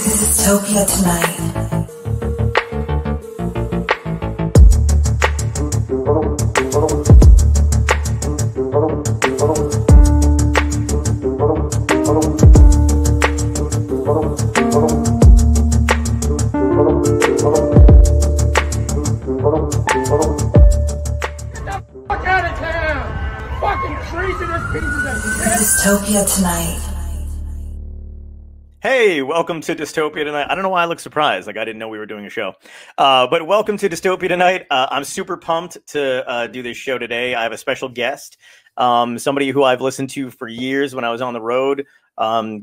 Dystopia tonight. Dystopia tonight. Hey, welcome to Dystopia tonight. I don't know why I look surprised, like I didn't know we were doing a show. But welcome to Dystopia tonight. I'm super pumped to do this show today. I have a special guest, somebody who I've listened to for years when I was on the road.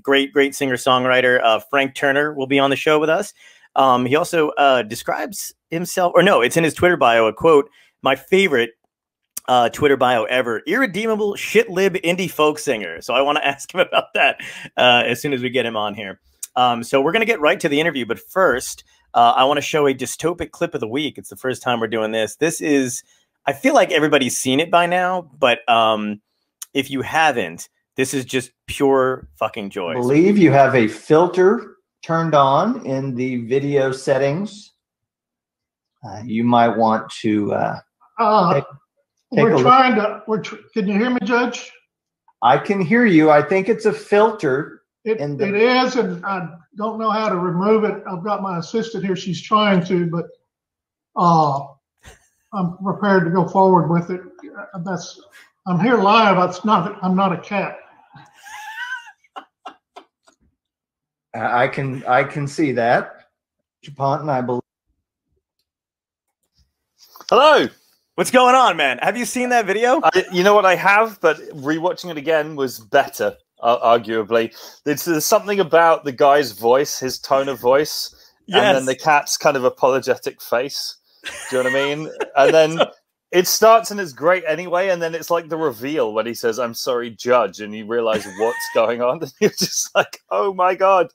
Great singer-songwriter, Frank Turner will be on the show with us. He also describes himself, or no, it's in his Twitter bio, a quote, my favorite Twitter bio ever, irredeemable shit-lib indie folk singer. So I want to ask him about that as soon as we get him on here. So we're going to get right to the interview. But first, I want to show a dystopic clip of the week. It's the first time we're doing this. This is, I feel like everybody's seen it by now. But if you haven't, this is just pure fucking joy. I believe you have a filter turned on in the video settings. You might want to... Can you hear me, Judge? I can hear you. I think it's a filter. It is, and I don't know how to remove it. I've got my assistant here. She's trying to, but I'm prepared to go forward with it. I'm here live. I'm not a cat. I can see that. Ponton, I believe. Hello. What's going on, man? Have you seen that video? You know what, I have, but rewatching it again was better, arguably. There's something about the guy's voice, his tone of voice, yes, and then the cat's kind of apologetic face. Do you know what I mean? And then it starts and it's great anyway, and then it's like the reveal when he says, "I'm sorry, Judge," and you realize what's going on. And you're just like, oh my God.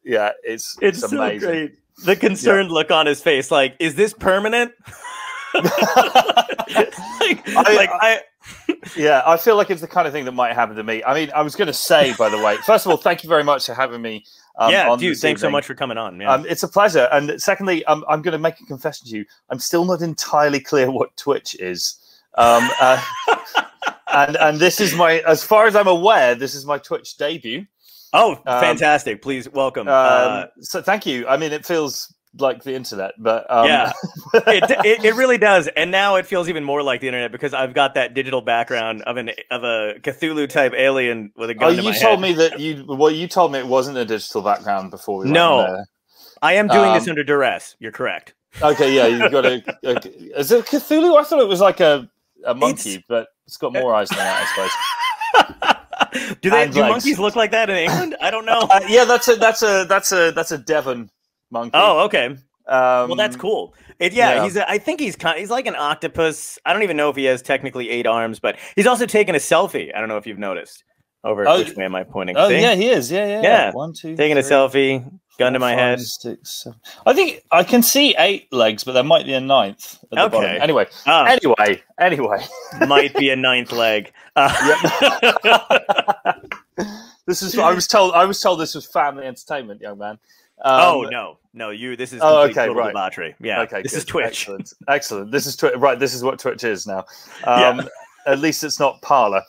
Yeah, it's amazing. So great. The concerned look on his face, like, is this permanent? I feel like it's the kind of thing that might happen to me. I mean, I was going to say, by the way, first of all, thank you very much for having me. Dude, thanks so much for coming on. Yeah. It's a pleasure. And secondly, I'm going to make a confession to you. I'm still not entirely clear what Twitch is. And this is my, as far as I'm aware, this is my Twitch debut. Oh, fantastic! Please welcome. So thank you. I mean, it feels like the internet, but yeah, it really does. And now it feels even more like the internet because I've got that digital background of a Cthulhu type alien with a gun. You told me that you told me it wasn't a digital background before we went there. I am doing this under duress. You're correct. Okay, yeah, you've got a is it Cthulhu? I thought it was like a monkey, but it's got more eyes than that, I suppose. Do monkeys look like that in England? I don't know. Yeah, that's a Devon monkey. Oh, okay. Well, that's cool. I think he's like an octopus. I don't even know if he has technically 8 arms, but he's also taking a selfie. I don't know if you've noticed. Which way am I pointing? Oh, see? yeah, he is. Yeah. 1, 2, taking 3, a selfie. Gun to my head. 6, 7. I think I can see 8 legs, but there might be a 9th. At the bottom. Anyway. Might be a 9th leg. This is. I was told this was family entertainment, young man. No. This is total debauchery. Yeah. Okay. This is Twitch. Excellent. This is Twitch. Right. This is what Twitch is now. At least it's not Parler.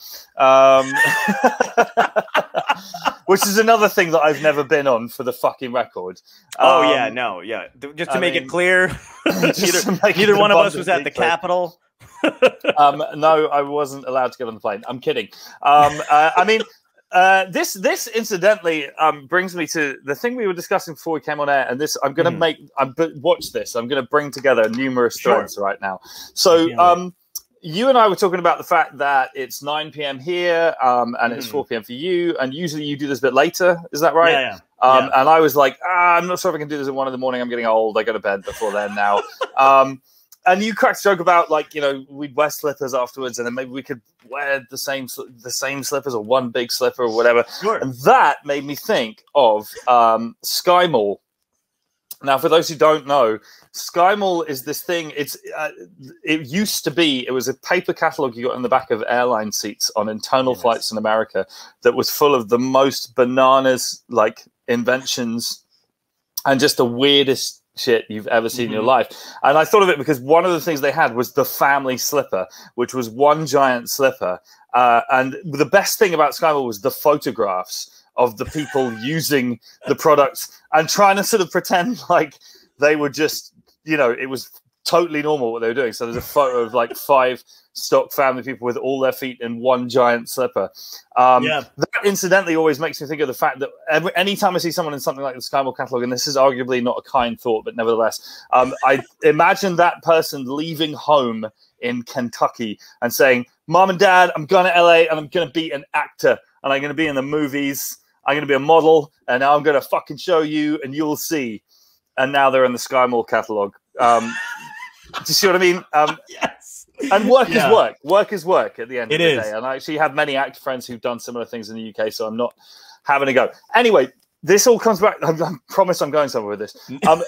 Which is another thing that I've never been on, for the fucking record. Just to make it clear, neither one of us was at the Capitol. No, I wasn't allowed to get on the plane. I'm kidding. This incidentally brings me to the thing we were discussing before we came on air, and this I'm going to watch this. I'm going to bring together numerous threads right now. So you and I were talking about the fact that it's 9 p.m. here, and it's 4 p.m. for you, and usually you do this a bit later. Is that right? Yeah. And I was like, I'm not sure if I can do this at 1 in the morning. I'm getting old. I go to bed before then now. And you cracked a joke about, like, we'd wear slippers afterwards, and then maybe we could wear the same slippers or one big slipper or whatever. Sure. And that made me think of Skymall. Now, for those who don't know, Skymall is this thing. It used to be, it was a paper catalog you got in the back of airline seats on internal flights in America that was full of the most bananas, like, inventions and just the weirdest shit you've ever seen in your life. And I thought of it because one of the things they had was the family slipper, which was one giant slipper. And the best thing about Skymall was the photographs of the people using the products and trying to sort of pretend like they were just, you know, it was totally normal what they were doing. So there's a photo of like 5 stock family people with all their feet in one giant slipper. That incidentally always makes me think of the fact that anytime I see someone in something like the Skymall catalog, and this is arguably not a kind thought, but nevertheless, I imagine that person leaving home in Kentucky and saying, "Mom and Dad, I'm going to LA and I'm going to be an actor and I'm going to be in the movies. I'm going to be a model, and now I'm going to fucking show you, and you'll see." And now they're in the Skymall catalog. Do you see what I mean? Yes. And work is work. Work is work at the end of the day. And I actually have many actor friends who've done similar things in the UK, so I'm not having a go. Anyway, this all comes back. I promise I'm going somewhere with this.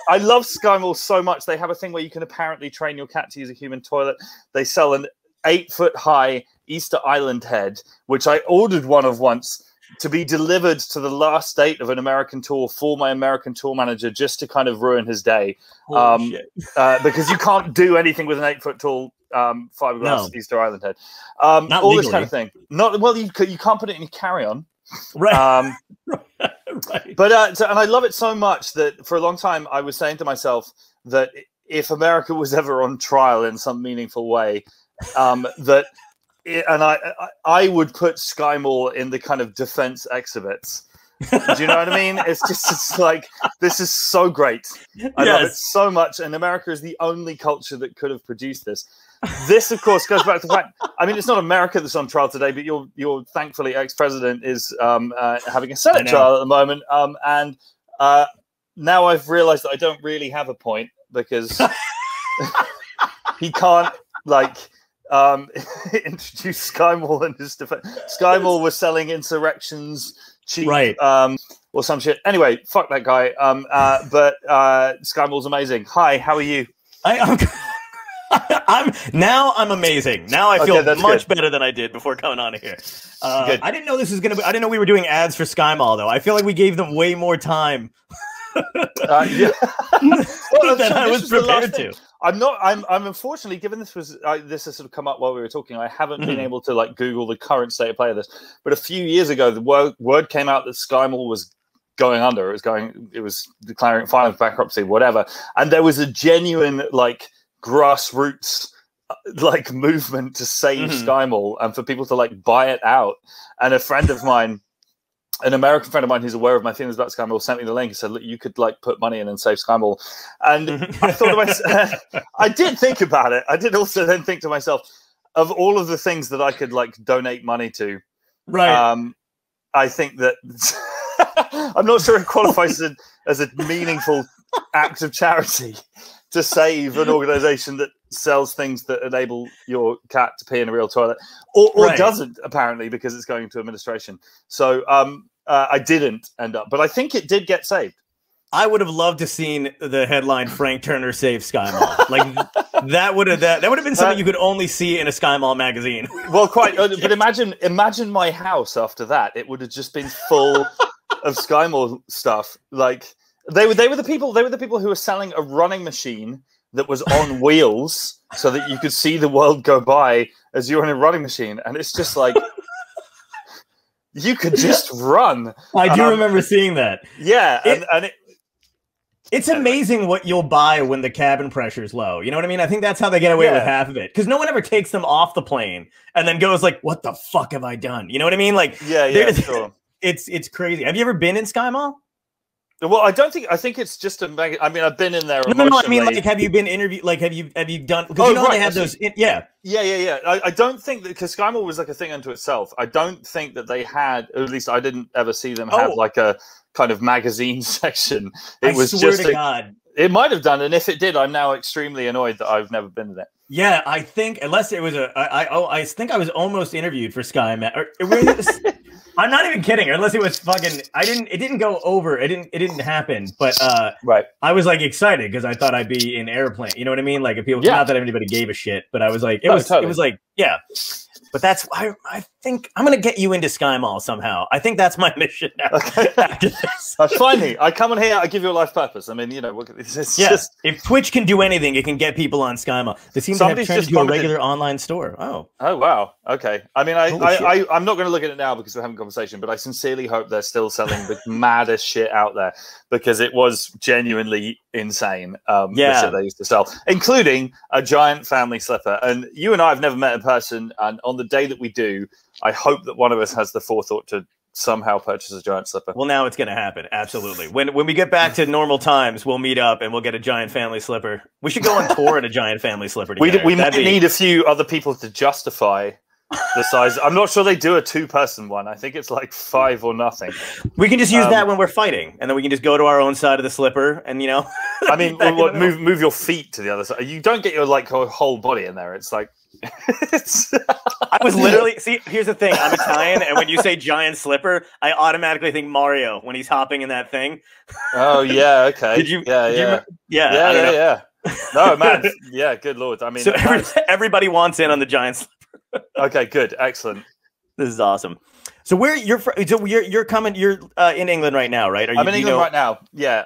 I love Skymall so much. They have a thing where you can apparently train your cat to use a human toilet. They sell an 8-foot-high Easter Island head, which I ordered one of once, to be delivered to the last date of an American tour for my American tour manager, just to kind of ruin his day. Because you can't do anything with an 8-foot-tall fiberglass Easter Island head. Not all legally. This kind of thing. Not well. You can't put it in your carry-on. Right. Right. But and I love it so much that for a long time I was saying to myself that if America was ever on trial in some meaningful way, that. And I would put Skymall in the kind of defense exhibits. Do you know what I mean? It's like, this is so great. I love it so much. And America is the only culture that could have produced this. This, of course, goes back to the fact, I mean, it's not America that's on trial today, but your thankfully ex-president is having a Senate trial at the moment. And now I've realized that I don't really have a point, because he can't, like... introduce Skymall in his defense. Skymall was selling insurrections cheap, or some shit. Anyway, fuck that guy. But Skymall's amazing. Hi, how are you? I'm amazing. Now I feel much better than I did before coming on here. I didn't know this was gonna be. I didn't know we were doing ads for Skymall, though. I feel like we gave them way more time. Well, that I was prepared to. I'm unfortunately, given this has sort of come up while we were talking, I haven't been able to like Google the current state of play of this. But a few years ago, the word came out that Skymall was going under. It was declaring final bankruptcy, whatever. And there was a genuine like grassroots like movement to save Skymall and for people to like buy it out. And a friend of mine, an American friend of mine who's aware of my feelings about Skymall, sent me the link and said, "Look, you could like put money in and save Skymall." And I thought to myself, I did think about it. I did also then think to myself, of all of the things that I could like donate money to, I think that I'm not sure it qualifies as a meaningful act of charity to save an organization that sells things that enable your cat to pee in a real toilet, or doesn't, apparently, because it's going to administration. So I didn't end up, but I think it did get saved. I would have loved to seen the headline "Frank Turner saves Skymall." Like that would have been something you could only see in a Skymall magazine. Well, quite. But imagine my house after that. It would have just been full of Skymall stuff. Like they were the people who were selling a running machine that was on wheels so that you could see the world go by as you're in a running machine. And it's just like, you could just run. I do remember seeing that. Yeah. It's amazing what you'll buy when the cabin pressure is low. You know what I mean? I think that's how they get away with half of it. Because no one ever takes them off the plane and then goes like, "What the fuck have I done?" You know what I mean? Like, sure. It's crazy. Have you ever been in Skymall? Well, I think it's just a mega. I mean, I've been in there. No. I mean, like, have you been interviewed? Like, have you done? Because they had those. Yeah. I don't think that, because Skymall was like a thing unto itself. I don't think that they had. Or at least I didn't ever see them have like a kind of magazine section. It was swear just to God. It might have done, and if it did, I'm now extremely annoyed that I've never been in it. Yeah, I think unless it was I think I was almost interviewed for Skymall. I'm not even kidding. Unless it was fucking, it didn't go over. It didn't happen. But right, I was like excited because I thought I'd be in Airplane. You know what I mean? Like if people, not that anybody gave a shit, but I was like, it was like, yeah. But that's why I think I'm gonna get you into Skymall somehow. I think that's my mission now. After this. Finally, I come on here. I give you a life purpose. I mean, you know, it's just if Twitch can do anything, it can get people on Skymall. They seem to have turned into a regular online store. Oh wow. Okay. I mean, I'm not going to look at it now because we're having a conversation, but I sincerely hope they're still selling the maddest shit out there because it was genuinely insane. The shit they used to sell, including a giant family slipper. And you and I have never met in person, and on the day that we do, I hope that one of us has the forethought to somehow purchase a giant slipper. Well, now it's going to happen. Absolutely. When we get back to normal times, we'll meet up and we'll get a giant family slipper. We should go on tour in a giant family slipper together. We might need a few other people to justify the size. I'm not sure they do a 2-person one. I think it's like 5 or nothing. We can just use that when we're fighting, and then we can just go to our own side of the slipper, and you know. I mean, move your feet to the other side. You don't get your whole body in there. It's like. I was literally here's the thing, I'm Italian, and when you say giant slipper, I automatically think Mario when he's hopping in that thing. Oh yeah, okay. Did you yeah. No man, yeah, good lord. I mean, so everybody wants in on the giant slipper. Okay, good, excellent. This is awesome. So where you're from? So you're coming. You're in England right now, right? I'm in England right now. Yeah.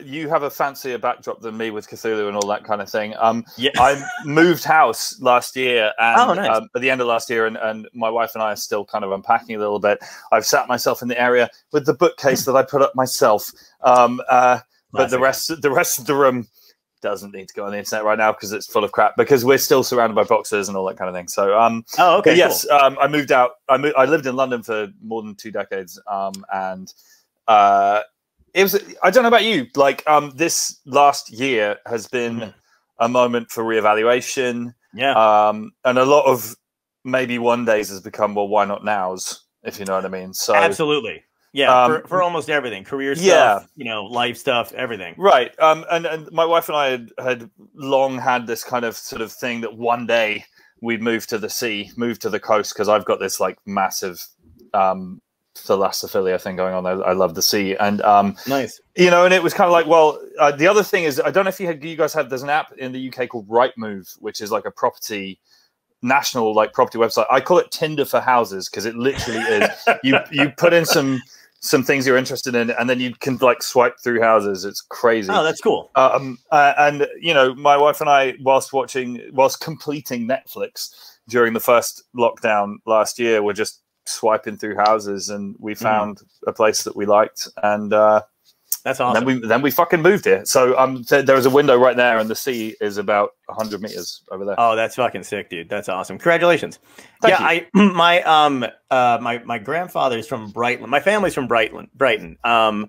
You have a fancier backdrop than me with Cthulhu and all that kind of thing. Yeah. I moved house last year, and nice. At the end of last year, and my wife and I are still kind of unpacking a little bit. I've sat myself in the area with the bookcase that I put up myself. But the rest of the room doesn't need to go on the internet right now because it's full of crap, because we're still surrounded by boxes and all that kind of thing. So okay, yes, cool. I moved out. I lived in London for more than 2 decades, and it was, I don't know about you, like this last year has been a moment for reevaluation, and a lot of maybe one days has become, well, why not nows, if you know what I mean. So absolutely. Yeah, for almost everything, career stuff, you know, life stuff, everything. Right. And my wife and I had long had this kind of sort of thing that one day we'd move to the sea, move to the coast, because I've got this like massive thalassophobia thing going on. I love the sea, and nice. You know, and it was kind of like, well, the other thing is, I don't know if you guys have. There's an app in the UK called Rightmove, which is like a national like property website. I call it Tinder for houses because it literally is. You put in some things you're interested in, and then you can like swipe through houses. It's crazy. Oh, that's cool. And you know, my wife and I, whilst completing Netflix during the first lockdown last year, were just swiping through houses, and we found a place that we liked, and that's awesome. Then we fucking moved here. So there was a window right there, and the sea is about 100 meters over there. Oh, that's fucking sick, dude. That's awesome. Congratulations. Thank you. My grandfather's from Brighton. My family's from Brighton. Okay. I'm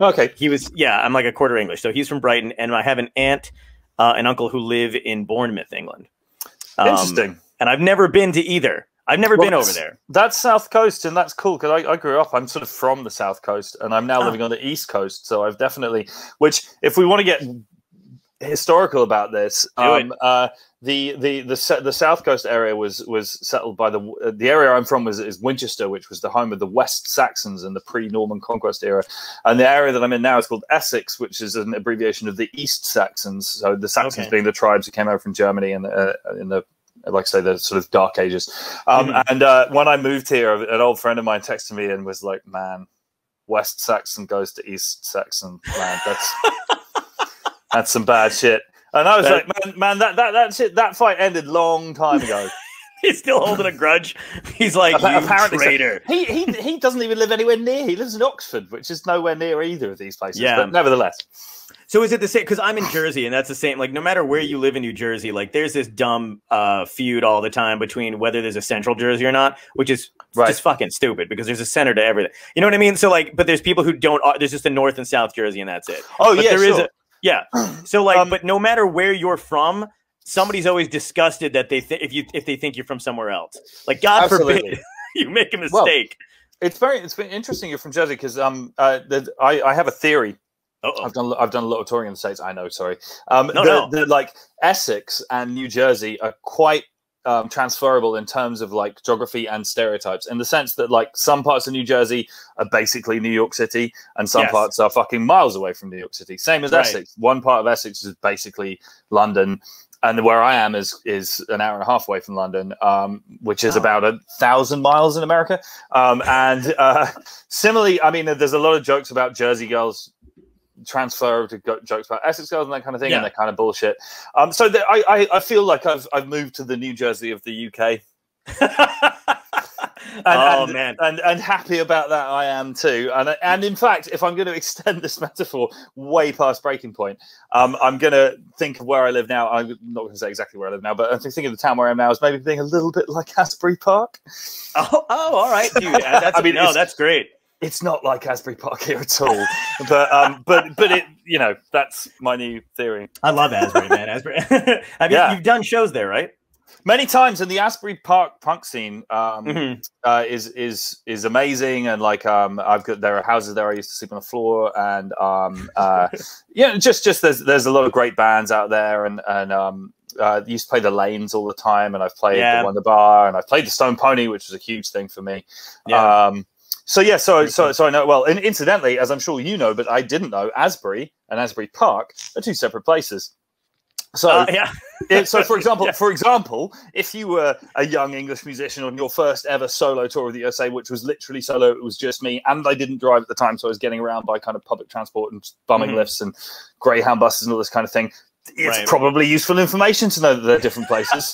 like a quarter English, so he's from Brighton, and I have an aunt and uncle who live in Bournemouth, England. Interesting. And I've never been to either. I've never been over there. That's South Coast, and that's cool because I grew up. I'm sort of from the South Coast, and I'm now living on the East Coast. So I've definitely, which if we want to get historical about this, the South Coast area was settled by the area I'm from is Winchester, which was the home of the West Saxons in the pre-Norman Conquest era, and the area that I'm in now is called Essex, which is an abbreviation of the East Saxons. So the Saxons being the tribes who came over from Germany in the like I say, the sort of dark ages. And when I moved here, an old friend of mine texted me and was like, man, West Saxon goes to East Saxon. Man, that's some bad shit. And I was like, man, that shit, that fight ended long time ago. He's still holding a grudge. He's like, apparently, traitor. So he doesn't even live anywhere near. He lives in Oxford, which is nowhere near either of these places. Yeah. But nevertheless. So is it the same? Because I'm in Jersey, and that's the same. Like, no matter where you live in New Jersey, like, there's this dumb feud all the time between whether there's a central Jersey or not, which is just fucking stupid because there's a center to everything. You know what I mean? So, like, but there's people who don't. There's just a North and South Jersey, and that's it. Oh, but yeah, there is So, like, but no matter where you're from, somebody's always disgusted that if they think you're from somewhere else. Like, God forbid you make a mistake. Well, it's been interesting you're from Jersey because I have a theory I've done a lot of touring in the States. I know, sorry. Like Essex and New Jersey are quite transferable in terms of like geography and stereotypes, in the sense that like some parts of New Jersey are basically New York City and some parts are fucking miles away from New York City. Same as Essex. One part of Essex is basically London, and where I am is an hour and a half away from London, which is about 1,000 miles in America. And similarly, I mean, there's a lot of jokes about Jersey girls transfer to jokes about Essex girls and that kind of thing, and they're kind of bullshit. So I feel like I've moved to the New Jersey of the UK. And happy about that I am too. And in fact, if I'm going to extend this metaphor way past breaking point, I'm going to think of where I live now. I'm not going to say exactly where I live now, but I'm thinking of the town where I am now as maybe being a little bit like Asbury Park. Oh, all right, dude. That's great. It's not like Asbury Park here at all, but it, you know, that's my new theory. I love Asbury, man. Asbury. You've done shows there, right? Many times, and the Asbury Park punk scene is amazing, and like there are houses there I used to sleep on the floor, and just there's a lot of great bands out there, and used to play the Lanes all the time, and I've played the Wonder Bar, and I've played the Stone Pony, which was a huge thing for me. So I know well, and incidentally, as I'm sure you know, but I didn't know, Asbury and Asbury Park are two separate places. So, so for example, if you were a young English musician on your first ever solo tour of the USA, which was literally solo, it was just me, and I didn't drive at the time, so I was getting around by kind of public transport and bumming lifts and Greyhound buses and all this kind of thing. It's probably useful information to know that they're different places.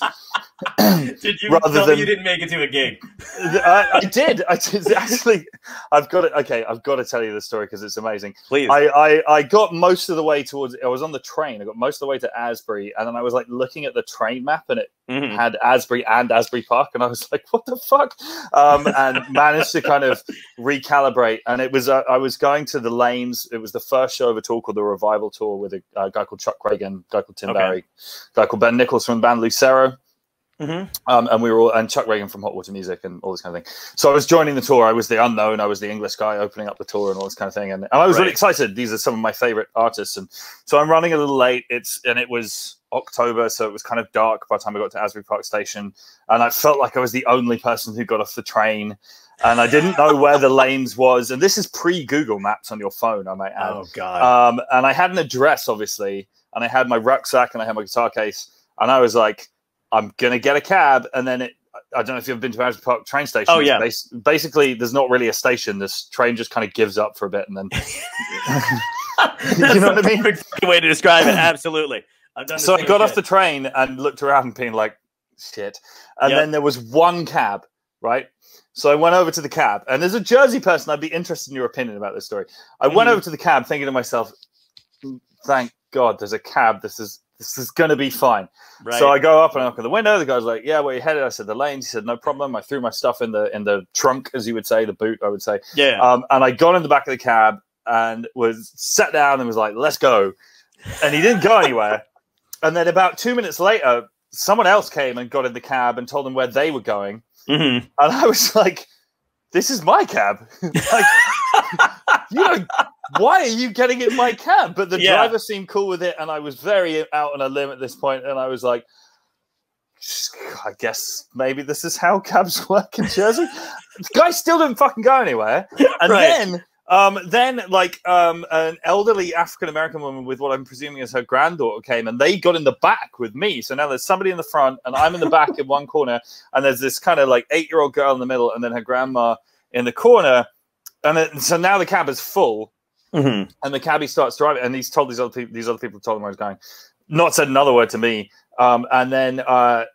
Did you tell me you didn't make it to a gig? I did. Actually, I've got to tell you the story because it's amazing. Please. I got most of the way towards. I was on the train. I got most of the way to Asbury, and then I was like looking at the train map, and it had Asbury and Asbury Park, and I was like, "What the fuck?" And managed to kind of recalibrate. And it was I was going to the Lanes. It was the first show of a tour called the Revival Tour with a guy called Chuck Reagan, a guy called Tim Barry, a guy called Ben Nichols from the band Lucero. And we were all, and Chuck Reagan from Hot Water Music and all this kind of thing. So I was joining the tour. I was the unknown. I was the English guy opening up the tour and all this kind of thing. And I was really excited. These are some of my favorite artists. And so I'm running a little late. It was October, so it was kind of dark by the time I got to Asbury Park Station. And I felt like I was the only person who got off the train. And I didn't know where the Lanes was. And this is pre-Google Maps on your phone, I might add. Oh, God. And I had an address, obviously. And I had my rucksack and I had my guitar case. And I was like, I'm going to get a cab. And then I don't know if you've ever been to Asbury Park train station. Oh, yeah. Basically, there's not really a station. This train just kind of gives up for a bit. And then, you know what I mean? Perfect way to describe it. Absolutely. So I got off the train and looked around being like, shit. And then there was one cab, right? So I went over to the cab. And as a Jersey person, I'd be interested in your opinion about this story. I went over to the cab thinking to myself, thank God there's a cab. This is going to be fine. Right. So I go up and I knock on the window. The guy's like, yeah, where you headed? I said, the Lanes. He said, no problem. I threw my stuff in the trunk, as you would say, the boot, I would say. Yeah. And I got in the back of the cab and was sat down and was like, let's go. And he didn't go anywhere. And then about 2 minutes later, someone else came and got in the cab and told them where they were going. And I was like, this is my cab. Like, you know, why are you getting in my cab? But the driver seemed cool with it, and I was very out on a limb at this point, and I was like, I guess maybe this is how cabs work in Jersey. The guy still didn't fucking go anywhere. And then an elderly African-American woman with what I'm presuming is her granddaughter came, and they got in the back with me. So now there's somebody in the front, and I'm in the back in one corner, and there's this kind of like 8-year-old girl in the middle, and then her grandma in the corner. And so now the cab is full. And the cabbie starts driving, and he's told these other people told him where he's going, not said another word to me, and then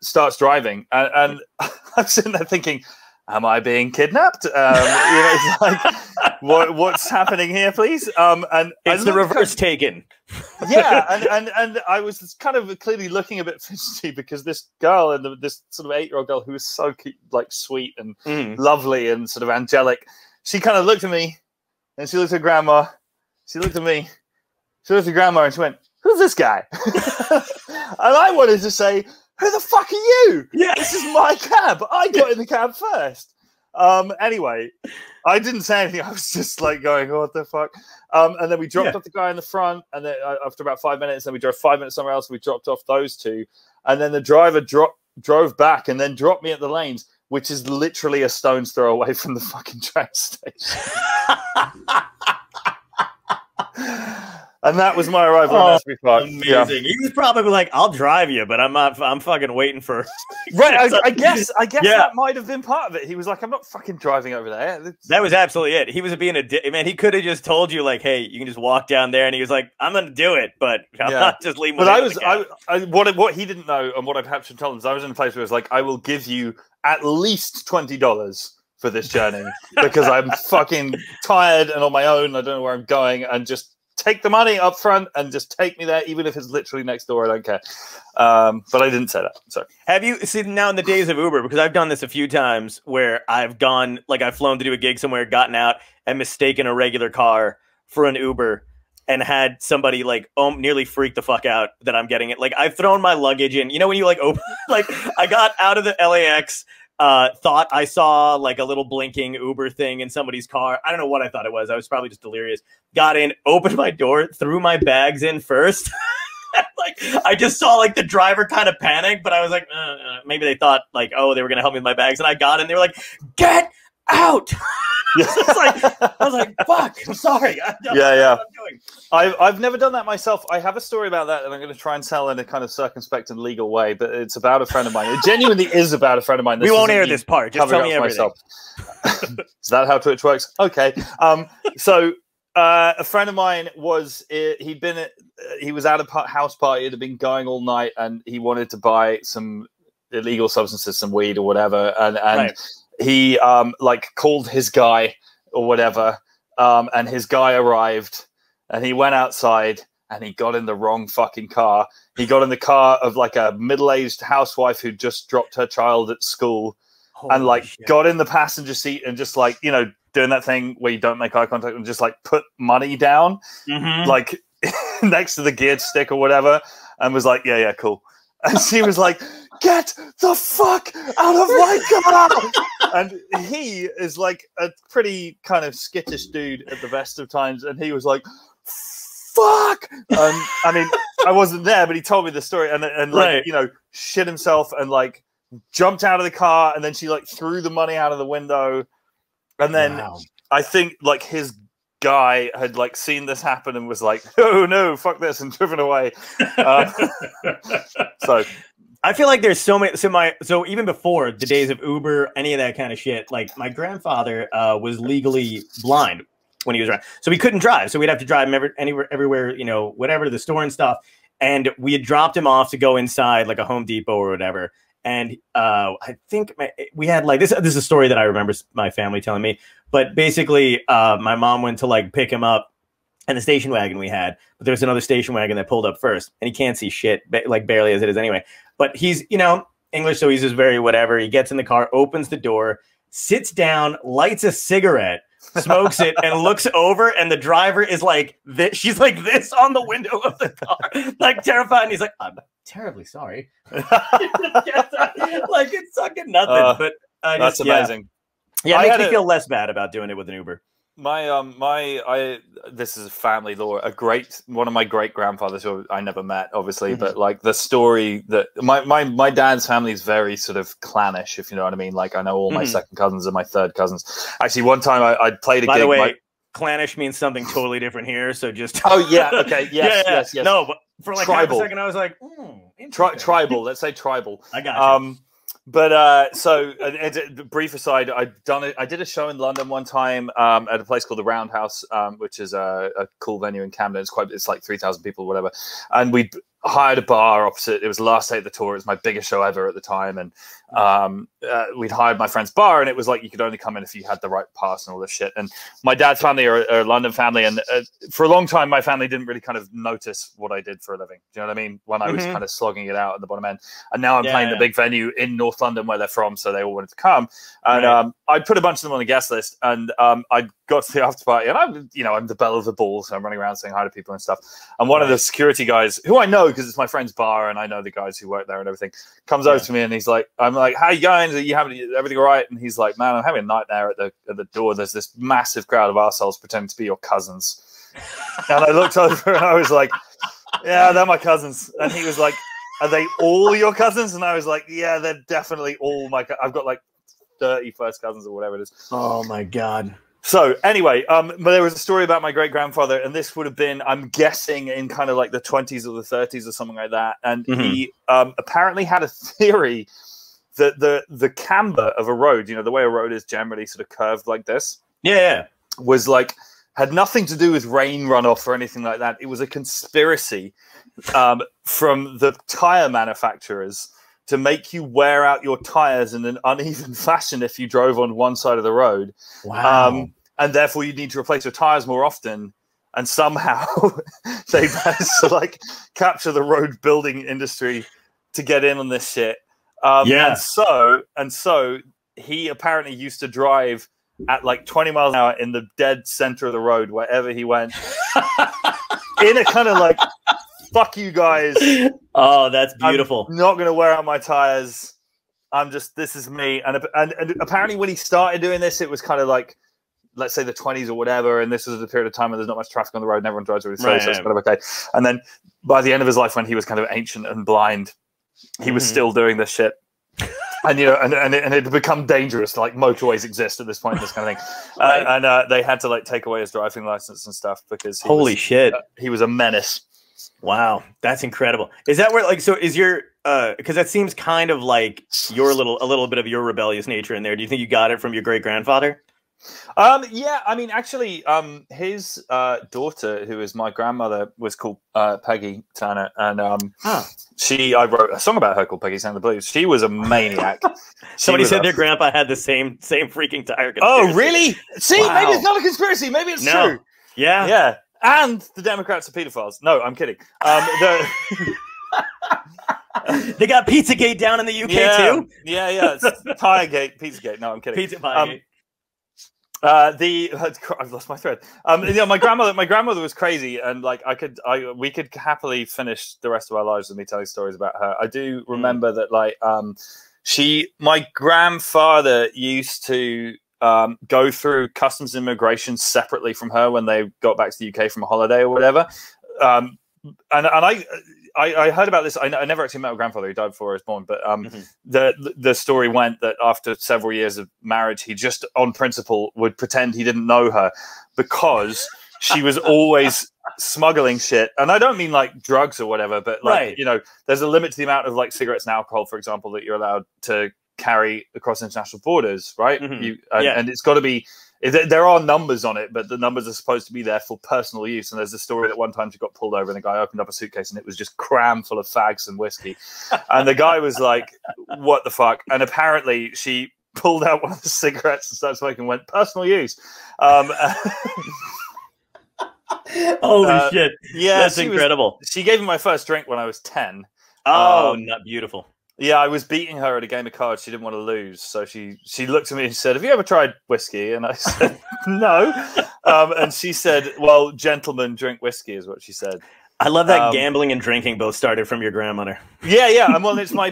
starts driving, and I'm sitting there thinking, am I being kidnapped? It's like, what's happening here, please? And it's the reverse taken. And I was kind of clearly looking a bit fidgety because this girl and this sort of 8-year-old girl who was so like sweet and lovely and sort of angelic, she kind of looked at me, and she looked at grandma. She looked at me, she looked at grandma, and she went, who's this guy? And I wanted to say, who the fuck are you? Yeah. This is my cab. I got in the cab first. Anyway, I didn't say anything. I was just like going, oh, what the fuck? And then we dropped off the guy in the front, and then after about 5 minutes, then we drove 5 minutes somewhere else. We dropped off those two, and then the driver drove back and then dropped me at the lanes, which is literally a stone's throw away from the fucking train station. And that was my arrival in Asbury Park. Amazing. Yeah. He was probably like, "I'll drive you, but I'm not. I'm fucking waiting for." Right. I guess that might have been part of it. He was like, "I'm not fucking driving over there." That was absolutely it. He was being a man. He could have just told you like, "Hey, you can just walk down there," and he was like, "I'm going to do it, but I'm not just leaving." But what he didn't know, and what I perhaps should tell him is, I was in a place where it was like, "I will give you at least $20 for this journey because I'm fucking tired and on my own. I don't know where I'm going, and just." Take the money up front and just take me there, even if it's literally next door. I don't care. But I didn't say that. So have you seen now in the days of Uber? Because I've done this a few times where I've gone, like I've flown to do a gig somewhere, gotten out and mistaken a regular car for an Uber and had somebody like nearly freak the fuck out that I'm getting it. Like I've thrown my luggage in, you know, when you like open, like I got out of the LAX, thought I saw like a little blinking Uber thing in somebody's car. I don't know what I thought it was. I was probably just delirious. Got in, opened my door, threw my bags in first. Like I just saw like the driver kind of panic, but I was like, maybe they thought like, oh, they were going to help me with my bags. And I got in, they were like, get out. I was like, fuck, I'm sorry. I've never done that myself. I have a story about that, and I'm going to try and tell in a kind of circumspect and legal way, but it's about a friend of mine. It genuinely is about a friend of mine. We won't air this part. Just tell me everything. Is that how Twitch works? Okay. So a friend of mine he was at a house party. It had been going all night, and he wanted to buy some illegal substances, some weed or whatever, and right. He like called his guy or whatever, and his guy arrived, and he went outside and he got in the wrong fucking car. He got in the car of like a middle-aged housewife who just dropped her child at school. Holy and like shit. Got in the passenger seat and just like, you know, doing that thing where you don't make eye contact and just like put money down, like next to the geared stick or whatever, and was like, yeah, cool. And she was like, get the fuck out of my car. And he is like a pretty kind of skittish dude at the best of times. And he was like, fuck. I mean, I wasn't there, but he told me the story and like, right. You know, shit himself and like jumped out of the car. And then she like threw the money out of the window. And then I think like his guy had like seen this happen and was like, oh no, fuck this, and driven away. So I feel like there's so many. So even before the days of Uber, any of that kind of shit, like my grandfather was legally blind when he was around, so he couldn't drive. So we'd have to drive him everywhere, you know, whatever, the store and stuff. And we had dropped him off to go inside like a Home Depot or whatever. And I think we had like this. This is a story that I remember my family telling me. But basically, my mom went to like pick him up in the station wagon we had. But there was another station wagon that pulled up first, and he can't see shit, like barely as it is anyway. But he's, you know, English, so he's just very whatever. He gets in the car, opens the door, sits down, lights a cigarette, smokes it, and looks over, and the driver is like this. She's like this on the window of the car, like terrified. And he's like, I'm terribly sorry. Like it's fucking nothing. But that's amazing. Yeah, it makes me feel less bad about doing it with an Uber. This is a family lore. One of my great grandfathers who I never met, obviously, but like the story that my dad's family is very sort of Klannish, if you know what I mean. Like I know all my second cousins and my third cousins. Actually, one time I played a gig. By the way, Klannish means something totally different here. So just okay, yes. No, but for like half a second, I was like, tribal. Let's say tribal. I got you. But so brief aside, I did a show in London one time at a place called the Roundhouse, which is a cool venue in Camden. It's like 3,000 people, whatever. And we hired a bar opposite. It was the last day of the tour. It was my biggest show ever at the time, and we'd hired my friend's bar, and it was like you could only come in if you had the right pass and all this shit. And my dad's family are a London family, and for a long time my family didn't really kind of notice what I did for a living. Do you know what I mean? When I was kind of slogging it out at the bottom end, and now I'm playing the big venue in North London where they're from, so they all wanted to come. And I put a bunch of them on the guest list, and I got to the after party, and I'm the belle of the ball, so I'm running around saying hi to people and stuff. And one of the security guys, who I know, because it's my friend's bar and I know the guys who work there and everything. Comes over to me and he's like, I'm like, how you going? Are you having everything all right? And he's like, man, I'm having a nightmare at the door. There's this massive crowd of arseholes pretending to be your cousins. And I looked over and I was like, yeah, they're my cousins. And he was like, are they all your cousins? And I was like, yeah, they're definitely all my I've got like 30 first cousins or whatever it is. Oh my God. So anyway, but there was a story about my great-grandfather, and this would have been, I'm guessing, in kind of like the 20s or the 30s or something like that. And he apparently had a theory that the camber of a road, you know, the way a road is generally sort of curved like this, was like, had nothing to do with rain runoff or anything like that. It was a conspiracy from the tire manufacturers to make you wear out your tires in an uneven fashion if you drove on one side of the road. Wow. And therefore you need to replace your tires more often. And somehow they managed to like capture the road building industry to get in on this shit. And so he apparently used to drive at like 20 miles an hour in the dead center of the road, wherever he went, in a kind of like, fuck you guys. Oh, that's beautiful. I'm not going to wear out my tires. This is me. And apparently when he started doing this, it was kind of like, let's say the 20s or whatever. And this was a period of time when there's not much traffic on the road and everyone drives really slow. So it's kind of okay. And then by the end of his life, when he was kind of ancient and blind, he was still doing this shit. And, you know, and it had become dangerous. Like motorways exist at this point, this kind of thing. And they had to like take away his driving license and stuff because he was a menace. Wow, that's incredible. Is that where, like, so is your, because that seems kind of like a little bit of your rebellious nature in there. Do you think you got it from your great grandfather? Yeah, I mean, actually, his daughter, who is my grandmother, was called Peggy Turner, and I wrote a song about her called Peggy Sang the Blues. She was a maniac. Somebody said their grandpa had the same freaking tire conspiracy. Oh, really? See, maybe it's not a conspiracy. Maybe it's true. Yeah, yeah. And the Democrats are pedophiles. No, I'm kidding. They got Pizzagate down in the UK too. Yeah. It's Tiregate, Pizzagate. No, I'm kidding. Pizza Piegate. I've lost my thread. You know, my grandmother was crazy, and like we could happily finish the rest of our lives with me telling stories about her. I do remember that, like, my grandfather used to go through customs and immigration separately from her when they got back to the UK from a holiday or whatever. And I heard about this. I never actually met my grandfather. He died before I was born. But the story went that after several years of marriage, he just on principle would pretend he didn't know her because she was always smuggling shit. And I don't mean like drugs or whatever, but like, you know, there's a limit to the amount of like cigarettes and alcohol, for example, that you're allowed to carry across international borders, right? And it's got to be, there are numbers on it, but the numbers are supposed to be there for personal use. And there's a story that one time she got pulled over and the guy opened up a suitcase and it was just crammed full of fags and whiskey. And the guy was like, what the fuck? And apparently she pulled out one of the cigarettes and started smoking and went, personal use. Holy shit. Yeah, that's incredible. She gave me my first drink when I was 10. Oh, not beautiful. Yeah, I was beating her at a game of cards. She didn't want to lose. So she looked at me and said, have you ever tried whiskey? And I said, no. And she said, well, gentlemen drink whiskey is what she said. I love that gambling and drinking both started from your grandmother. Yeah. And well, it's my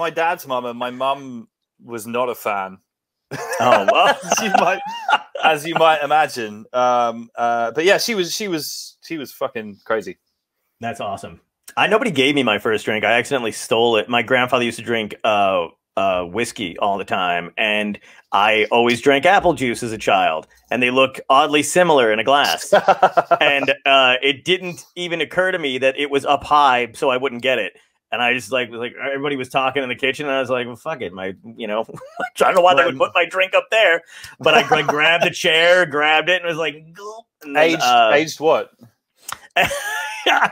dad's mum, and my mum was not a fan. Oh, well. as you might imagine. But yeah, she was fucking crazy. That's awesome. Nobody gave me my first drink. I accidentally stole it. My grandfather used to drink whiskey all the time, and I always drank apple juice as a child, and they look oddly similar in a glass. And it didn't even occur to me that it was up high, so I wouldn't get it. And I just like everybody was talking in the kitchen, and I was like, well, fuck it, I don't know why they would put my drink up there, but I grabbed the chair, grabbed it, and was like, gulp. And then, aged what?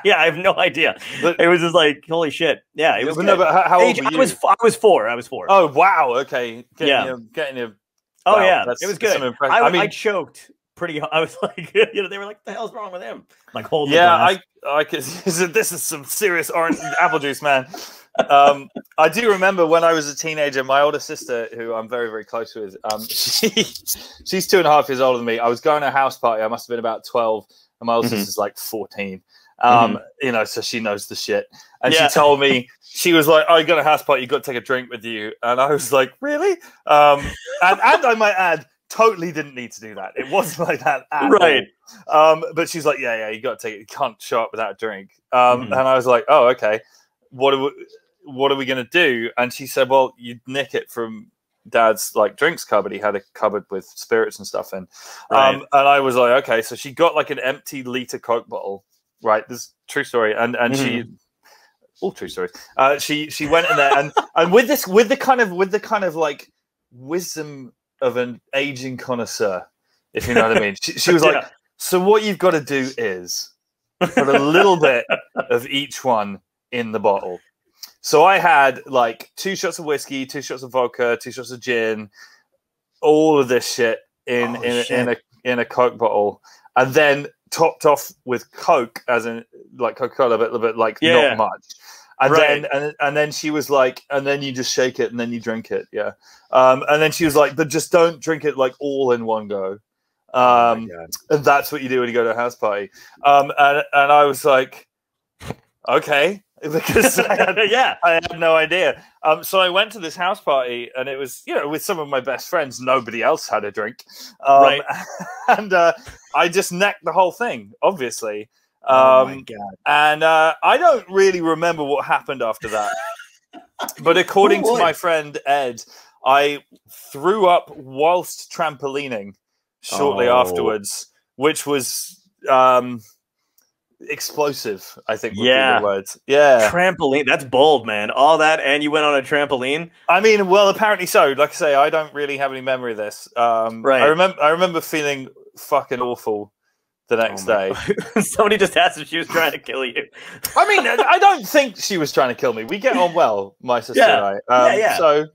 Yeah, I have no idea. But it was just like, holy shit. Yeah, it was. No, but how old were you? I was 4. I was 4. Oh wow. Okay. Getting you. Oh wow, yeah, it was good. I choked pretty. I was like, they were like, "What the hell's wrong with him?" Like holding. Yeah, I could. This is some serious orange apple juice, man. I do remember when I was a teenager, my older sister, who I'm very, very close with, she's 2.5 years older than me. I was going to a house party. I must have been about 12, and my older sister's like 14. You know, so she knows the shit. And she told me, she was like, "Oh, you got a house party, you got to take a drink with you." And I was like, "Really?" And I might add, totally didn't need to do that. It wasn't like that at all. But she's like, yeah, you got to take it. You can't show up without a drink. And I was like, "Oh, okay. What are we going to do?" And she said, "Well, you nick it from Dad's like drinks cupboard. He had a cupboard with spirits and stuff in." And I was like, "Okay." So she got like an empty liter Coke bottle. Right, this is a true story. And she, all true stories. She went in there and with the kind of like wisdom of an aging connoisseur, if you know what I mean. She was like, "So what you've got to do is put a little bit of each one in the bottle." So I had like 2 shots of whiskey, 2 shots of vodka, 2 shots of gin, all of this shit in a Coke bottle, and then topped off with Coke, as in like Coca-Cola, but like not much. And then she was like, "And then you just shake it and then you drink it." And then she was like, "But just don't drink it like all in one go." And that's what you do when you go to a house party. And I was like, "Okay." Because I had no idea. So I went to this house party, and it was, you know, with some of my best friends. Nobody else had a drink, and I just necked the whole thing, obviously. Oh my God! And I don't really remember what happened after that, but according to my friend Ed, I threw up whilst trampolining shortly afterwards, which was explosive, I think would be the words. Trampoline, that's bold, man. All that, and you went on a trampoline? I mean, well, apparently so. Like I say, I don't really have any memory of this. I remember feeling fucking awful the next day. Somebody just asked if she was trying to kill you. I mean, I don't think she was trying to kill me. We get on well, my sister and I. So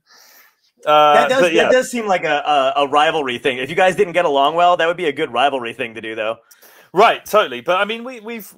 that does seem like a rivalry thing. If you guys didn't get along well, that would be a good rivalry thing to do, though. Right, totally. But I mean, we've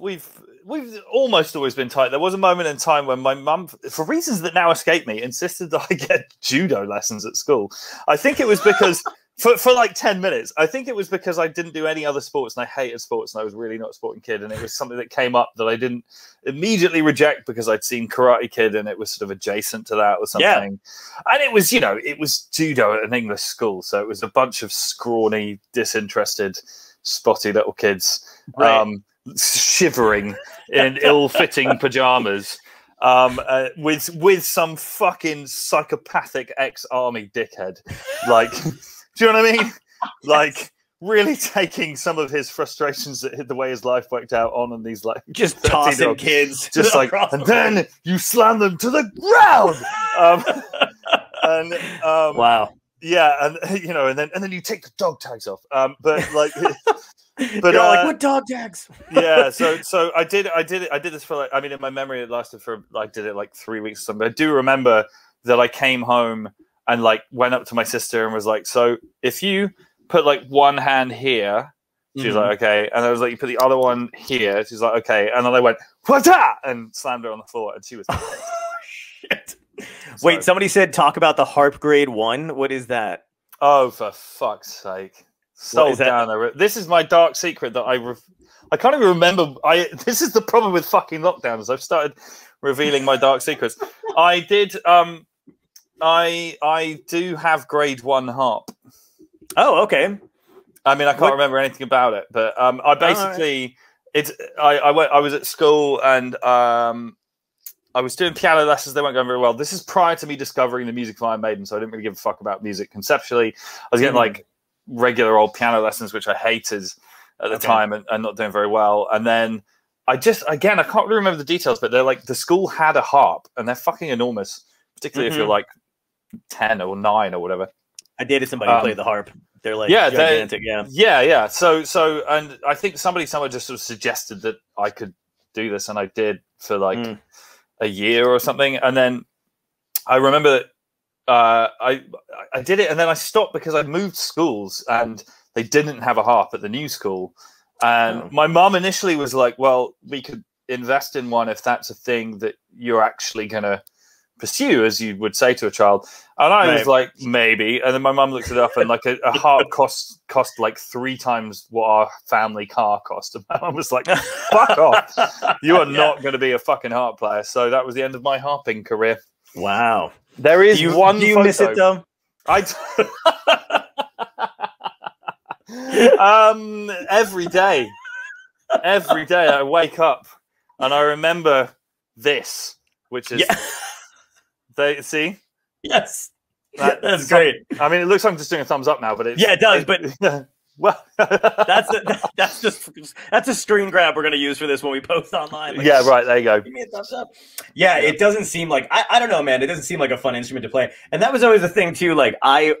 almost always been tight. There was a moment in time when my mum, for reasons that now escape me, insisted that I get judo lessons at school. I think it was because for like 10 minutes. I think it was because I didn't do any other sports and I hated sports and I was really not a sporting kid. And it was something that came up that I didn't immediately reject because I'd seen Karate Kid and it was sort of adjacent to that or something. Yeah. And it was, you know, it was judo at an English school. So it was a bunch of scrawny, disinterested, spotty little kids shivering in ill-fitting pajamas with some fucking psychopathic ex-army dickhead. Like, do you know what I mean? Like, really taking some of his frustrations at the way his life worked out on these, like, just tossing kids, just like, and then you slam them to the ground. Wow. Yeah, and you know, and then you take the dog tags off. But like, but you're like, what dog tags? Yeah, so I did this for like, I mean, in my memory, it lasted for, I did it like 3 weeks or something. I do remember that I came home and like went up to my sister and was like, "So if you put like one hand here," she was like, "Okay," and I was like, "You put the other one here." She's like, "Okay," and then I went, "What's that?" and slammed her on the floor, and she was. Shit. Wait, somebody said talk about the harp grade 1. What is that? Oh, for fuck's sake! Down there. This is my dark secret that I can't even remember. This is the problem with fucking lockdowns. I've started revealing my dark secrets. I did. I do have grade 1 harp. Oh, okay. I mean, I can't remember anything about it, but I basically I was at school and I was doing piano lessons. They weren't going very well. This is prior to me discovering the music of Iron Maiden, so I didn't really give a fuck about music conceptually. I was getting like regular old piano lessons, which I hated at the time and not doing very well. And then I can't really remember the details, but they're like, the school had a harp and they're fucking enormous, particularly if you're like 10 or 9 or whatever. I dated somebody who played the harp. They're like gigantic. Yeah. So, and I think somewhere just sort of suggested that I could do this, and I did for like a year or something. And then I remember that I did it, and then I stopped because I moved schools and they didn't have a harp at the new school. And my mum initially was like, "Well, we could invest in one if that's a thing that you're actually gonna pursue, as you would say to a child. And I was like, maybe. And then my mum looked it up, and like a harp cost like 3 times what our family car cost. And my mum was like, fuck off. You are not going to be a fucking harp player. So that was the end of my harping career. Wow. There is one Do you photo. miss it, though? Every day I wake up and I remember this, which is they see. Yes, that's great. I mean, it looks like I'm just doing a thumbs up now, but it does. But well, that's a screen grab we're gonna use for this when we post online. Like, yeah, right. There you go. Give me a thumbs up. Yeah, it doesn't seem like I don't know, man. It doesn't seem like a fun instrument to play, and that was always the thing too. Like I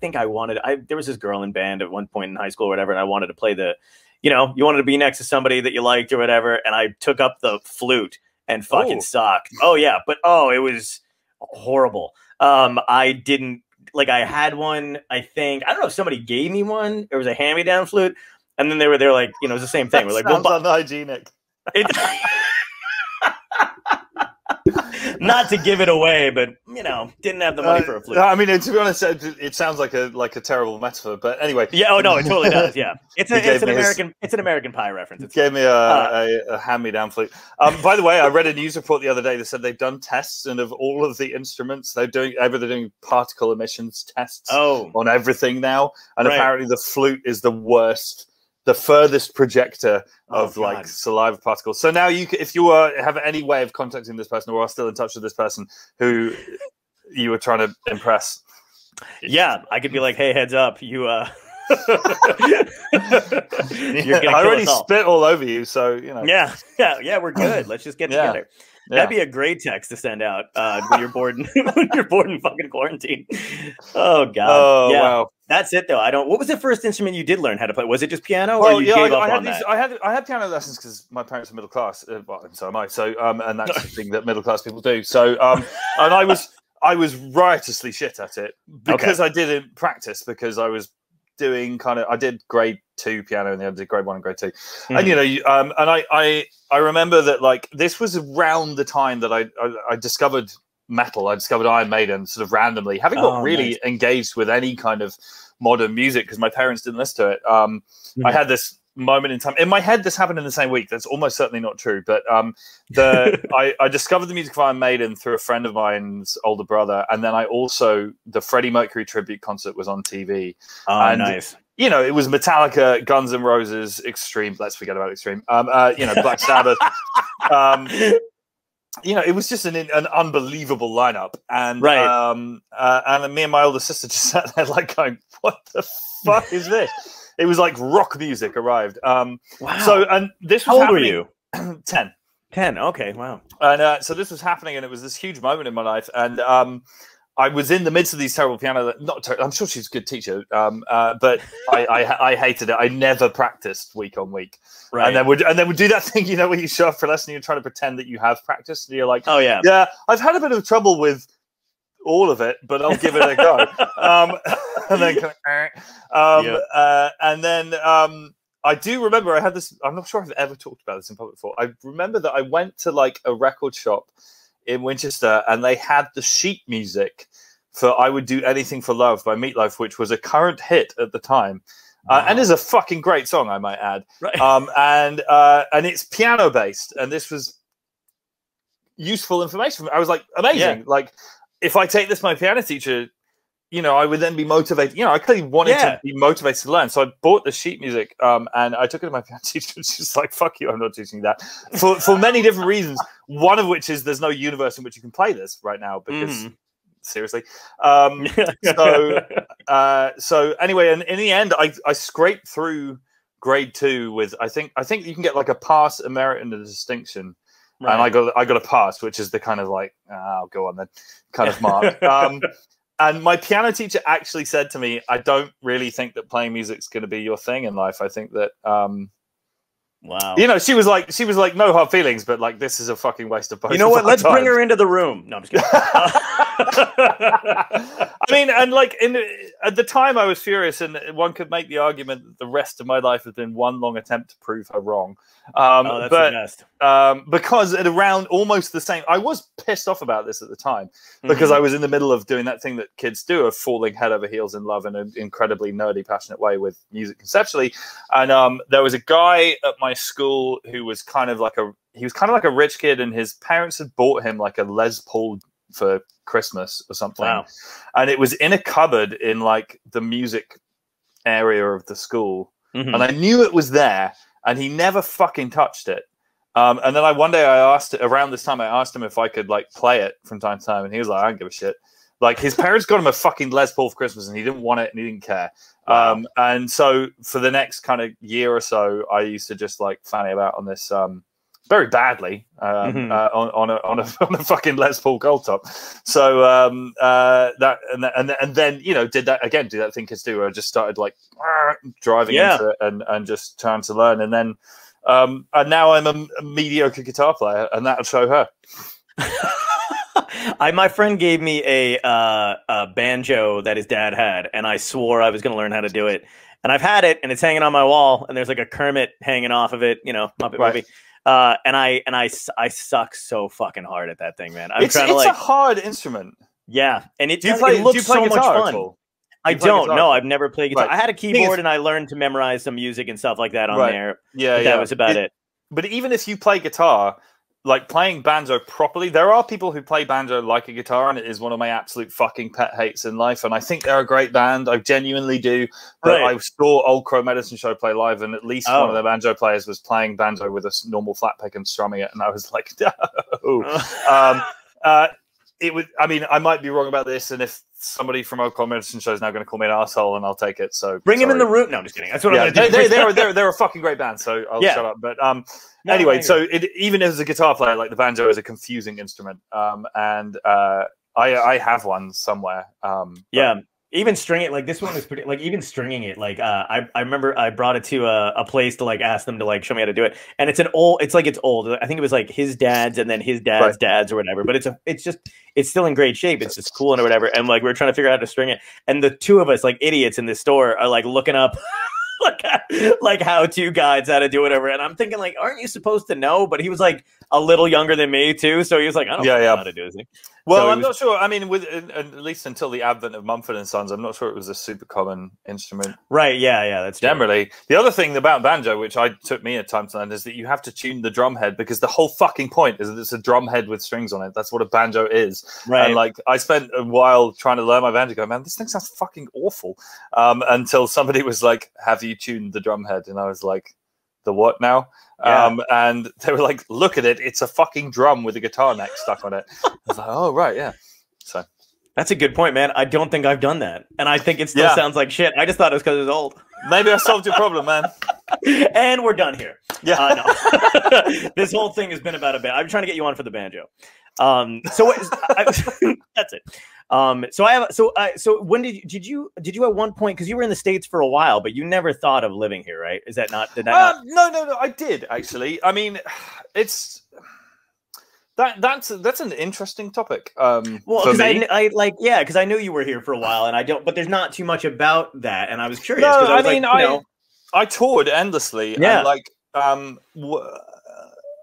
think I wanted. There was this girl in band at one point in high school or whatever, and I wanted to play the, you wanted to be next to somebody that you liked or whatever, and I took up the flute and fucking sucked. Oh yeah, but it was horrible. I didn't I had one. I think I don't know if somebody gave me one. It was a hand-me-down flute, and then they're like, it was the same thing. We're like, sounds unhygienic. Not to give it away, but didn't have the money for a flute. I mean, to be honest, it sounds like a terrible metaphor. But anyway, yeah. Oh no, it totally does. Yeah, it's an American Pie reference. It gave me a hand-me-down flute. By the way, I read a news report the other day that said they've done tests, and of all of the instruments, they're doing particle emissions tests on everything now, and apparently the flute is the worst. The furthest projector of saliva particles. So now if you have any way of contacting this person or are still in touch with this person who you were trying to impress. Yeah, I could be like, hey, heads up, you I already spit all over you, so Yeah, we're good. Let's just get together. That'd be a great text to send out when you're bored when you're bored in fucking quarantine. Oh god. Oh wow. That's it though. What was the first instrument you did learn how to play? Was it just piano, or you gave up on that? I had piano lessons because my parents are middle class, and so am I. So and that's the thing that middle class people do. So and I was riotously shit at it because I didn't practice, because I was doing I did grade 2 piano, and then I did grade 1 and grade 2. And and I remember that this was around the time that I discovered metal. I discovered Iron Maiden sort of randomly, having not really engaged with any kind of modern music because my parents didn't listen to it. I had this moment in time in my head. This happened in the same week. That's almost certainly not true, but I discovered the music of Iron Maiden through a friend of mine's older brother, and then the Freddie Mercury tribute concert was on TV. Nice. It was Metallica, Guns N' Roses, Extreme. Let's forget about Extreme. Black Sabbath. It was just an unbelievable lineup, and me and my older sister just sat there going, "What the fuck is this?" It was like rock music arrived. Wow. So, and this was how old were you? 10. 10. Okay. Wow. And so this was happening, and it was this huge moment in my life, and I was in the midst of these terrible piano. I'm sure she's a good teacher, but I hated it. I never practiced week on week, and then would do that thing, where you show up for a lesson, and you're trying to pretend that you have practiced, and you're like, oh yeah, I've had a bit of trouble with all of it, but I'll give it a go. And then I do remember I had this. I'm not sure I've ever talked about this in public before. I remember that I went to a record shop in Winchester, and they had the sheet music for "I Would Do Anything for Love" by Meatloaf, which was a current hit at the time, and is a fucking great song, I might add. And it's piano based, and this was useful information. I was like, amazing. If I take this to my piano teacher, I would then be motivated. I clearly wanted to be motivated to learn. So I bought the sheet music, and I took it to my piano teacher, and she's like, "Fuck you, I'm not teaching you that." For many different reasons. One of which is there's no universe in which you can play this right now, because seriously. So anyway, and in the end, I scraped through grade 2 with I think you can get a pass, a merit, and a distinction. And I got a pass, which is the kind of oh, go on then kind of mark. And my piano teacher actually said to me, "I don't really think that playing music's going to be your thing in life. I think that wow. She was like, no hard feelings, but this is a fucking waste of both." You know what? Let's bring her into the room. No, I'm just kidding. I mean, and like at the time, I was furious, and one could make the argument that the rest of my life has been one long attempt to prove her wrong. That's the best. Because at around almost the same, I was pissed off about this at the time because I was in the middle of doing that thing that kids do of falling head over heels in love in an incredibly nerdy, passionate way with music conceptually. And there was a guy at my school who was kind of like a rich kid, and his parents had bought him like a Les Paul for Christmas or something. Wow. And it was in a cupboard in like the music area of the school. And I knew it was there, and he never fucking touched it. And then one day I asked him if I could like play it from time to time, and he was like, I don't give a shit. Like, his parents got him a fucking Les Paul for Christmas, and he didn't want it, and he didn't care. Wow. And so for the next kind of year or so, I used to just like fanny about on this very badly on a fucking Les Paul gold top. So that and then did that thing kids do, where I just started like driving into it and just trying to learn, and then and now I'm a mediocre guitar player, and that'll show her. My friend gave me a banjo that his dad had, and I swore I was going to learn how to do it. And I've had it, and it's hanging on my wall, and there's like a Kermit hanging off of it, Muppet movie. And I suck so fucking hard at that thing, man. It's a hard instrument. Yeah, and it looks so much fun. I don't know. I've never played guitar. Right. I had a keyboard, and I learned to memorize some music and stuff like that on there. Yeah, that was about it. But even if you play guitar, like playing banjo properly, there are people who play banjo like a guitar, and it is one of my absolute fucking pet hates in life. And I think they're a great band. I genuinely do. But I saw Old Crow Medicine Show play live, and at least one of the banjo players was playing banjo with a normal flat pick and strumming it, and I was like, no. It would. I mean, I might be wrong about this, and if somebody from Old Crow Medicine Show is now going to call me an asshole, and I'll take it. So bring him in the room. No, I'm just kidding. That's what I'm going to do. They're a fucking great band. So I'll shut up. But anyway, so even as a guitar player, like the banjo is a confusing instrument, and I have one somewhere. Even stringing it, like this one was pretty. Like even stringing it, like I remember I brought it to a place to like ask them to like show me how to do it, and it's old. I think it was like his dad's and then his dad's dad's or whatever. But it's still in great shape. It's just cool and whatever. And like we're trying to figure out how to string it, and the two of us like idiots in this store are like looking up. like how-to guides how to do whatever, and I'm thinking like, aren't you supposed to know? But he was like a little younger than me too, so he was like, I don't know how to do this. Well, I'm not sure. I mean, at least until the advent of Mumford and Sons, I'm not sure it was a super common instrument. Right? Yeah, that's generally true. The other thing about banjo, which took me a time to learn, is that you have to tune the drum head, because the whole fucking point is that it's a drum head with strings on it. That's what a banjo is. Right. And like, I spent a while trying to learn my banjo, going, man, this thing sounds fucking awful. Until somebody was like, "Have you tuned the drum head?" And I was like, "The what now?" Yeah. And they were like, "Look at it. It's a fucking drum with a guitar neck stuck on it." I was like, "Oh, right, yeah." So that's a good point, man. I don't think I've done that, and I think it still sounds like shit. I just thought it was because it was old. Maybe I solved your problem, man. And we're done here. Yeah. No. This whole thing has been about a band. I'm trying to get you on for the banjo. That's it. So when did you at one point, because you were in the States for a while, but you never thought of living here, right? Is that not? Did that not? No, I did actually. I mean, it's that's an interesting topic. Well, because because I knew you were here for a while, and but there's not too much about that, and I was curious. No, I toured endlessly. Yeah, and like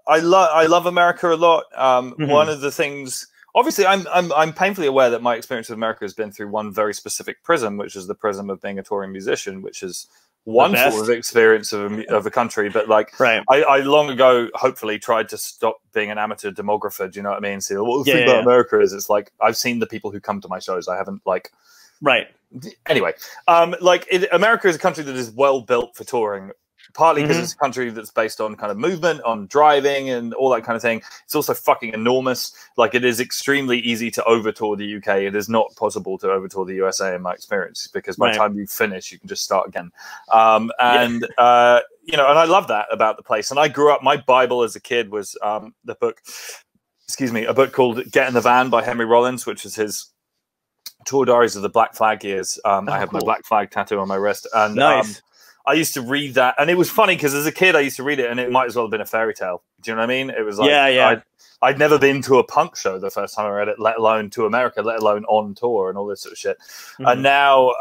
I love America a lot. One of the things. Obviously, I'm painfully aware that my experience with America has been through one very specific prism, which is the prism of being a touring musician, which is one sort of experience of a country. But like, I long ago, hopefully, tried to stop being an amateur demographer. Do you know what I mean? See, what the thing about America is, it's like I've seen the people who come to my shows. I haven't like, Anyway, America is a country that is well built for touring. Partly because it's a country that's based on kind of movement, on driving and all that kind of thing. It's also fucking enormous. Like, it is extremly easy to over-tour the UK. It is not possible to over-tour the USA in my experience, because by the time you finish, you can just start again. And I love that about the place. And I grew up, my Bible as a kid was a book called Get in the Van by Henry Rollins, which is his tour diaries of the Black Flag years. I have my Black Flag tattoo on my wrist. And nice. I used to read that, and it was funny because as a kid I used to read it, and it might as well have been a fairy tale. Do you know what I mean? It was like I'd never been to a punk show the first time I read it, let alone to America, let alone on tour and all this sort of shit. And now,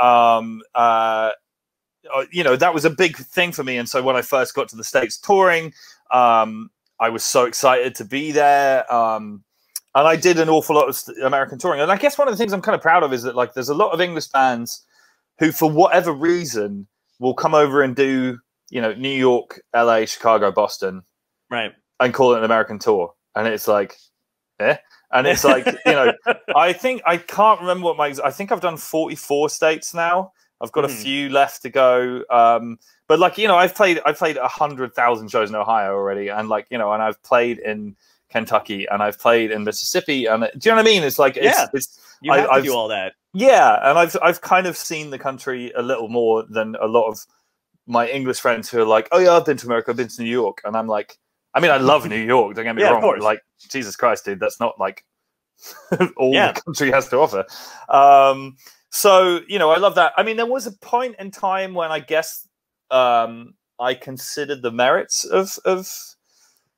you know, that was a big thing for me. And so when I first got to the States touring, I was so excited to be there. And I did an awful lot of American touring. And I guess one of the things I'm kind of proud of is that, like, there's a lot of English bands who, for whatever reason, will come over and do, you know, New York, LA, Chicago, Boston, right, and call it an American tour. And it's like, and it's like, you know, I think I can't remember what I think I've done 44 states now. I've got a few left to go. But like, you know, I've played 100,000 shows in Ohio already. And like, you know, and I've played in Kentucky and I've played in Mississippi. And do you know what I mean? It's like, you have to do all that. Yeah. And I've kind of seen the country a little more than a lot of my English friends who are like, oh yeah, I've been to America, I've been to New York. And I'm like, I mean, I love New York, don't get me wrong. But like, Jesus Christ, dude, that's not like all the country has to offer. So, you know, I love that. I mean, there was a point in time when I guess I considered the merits of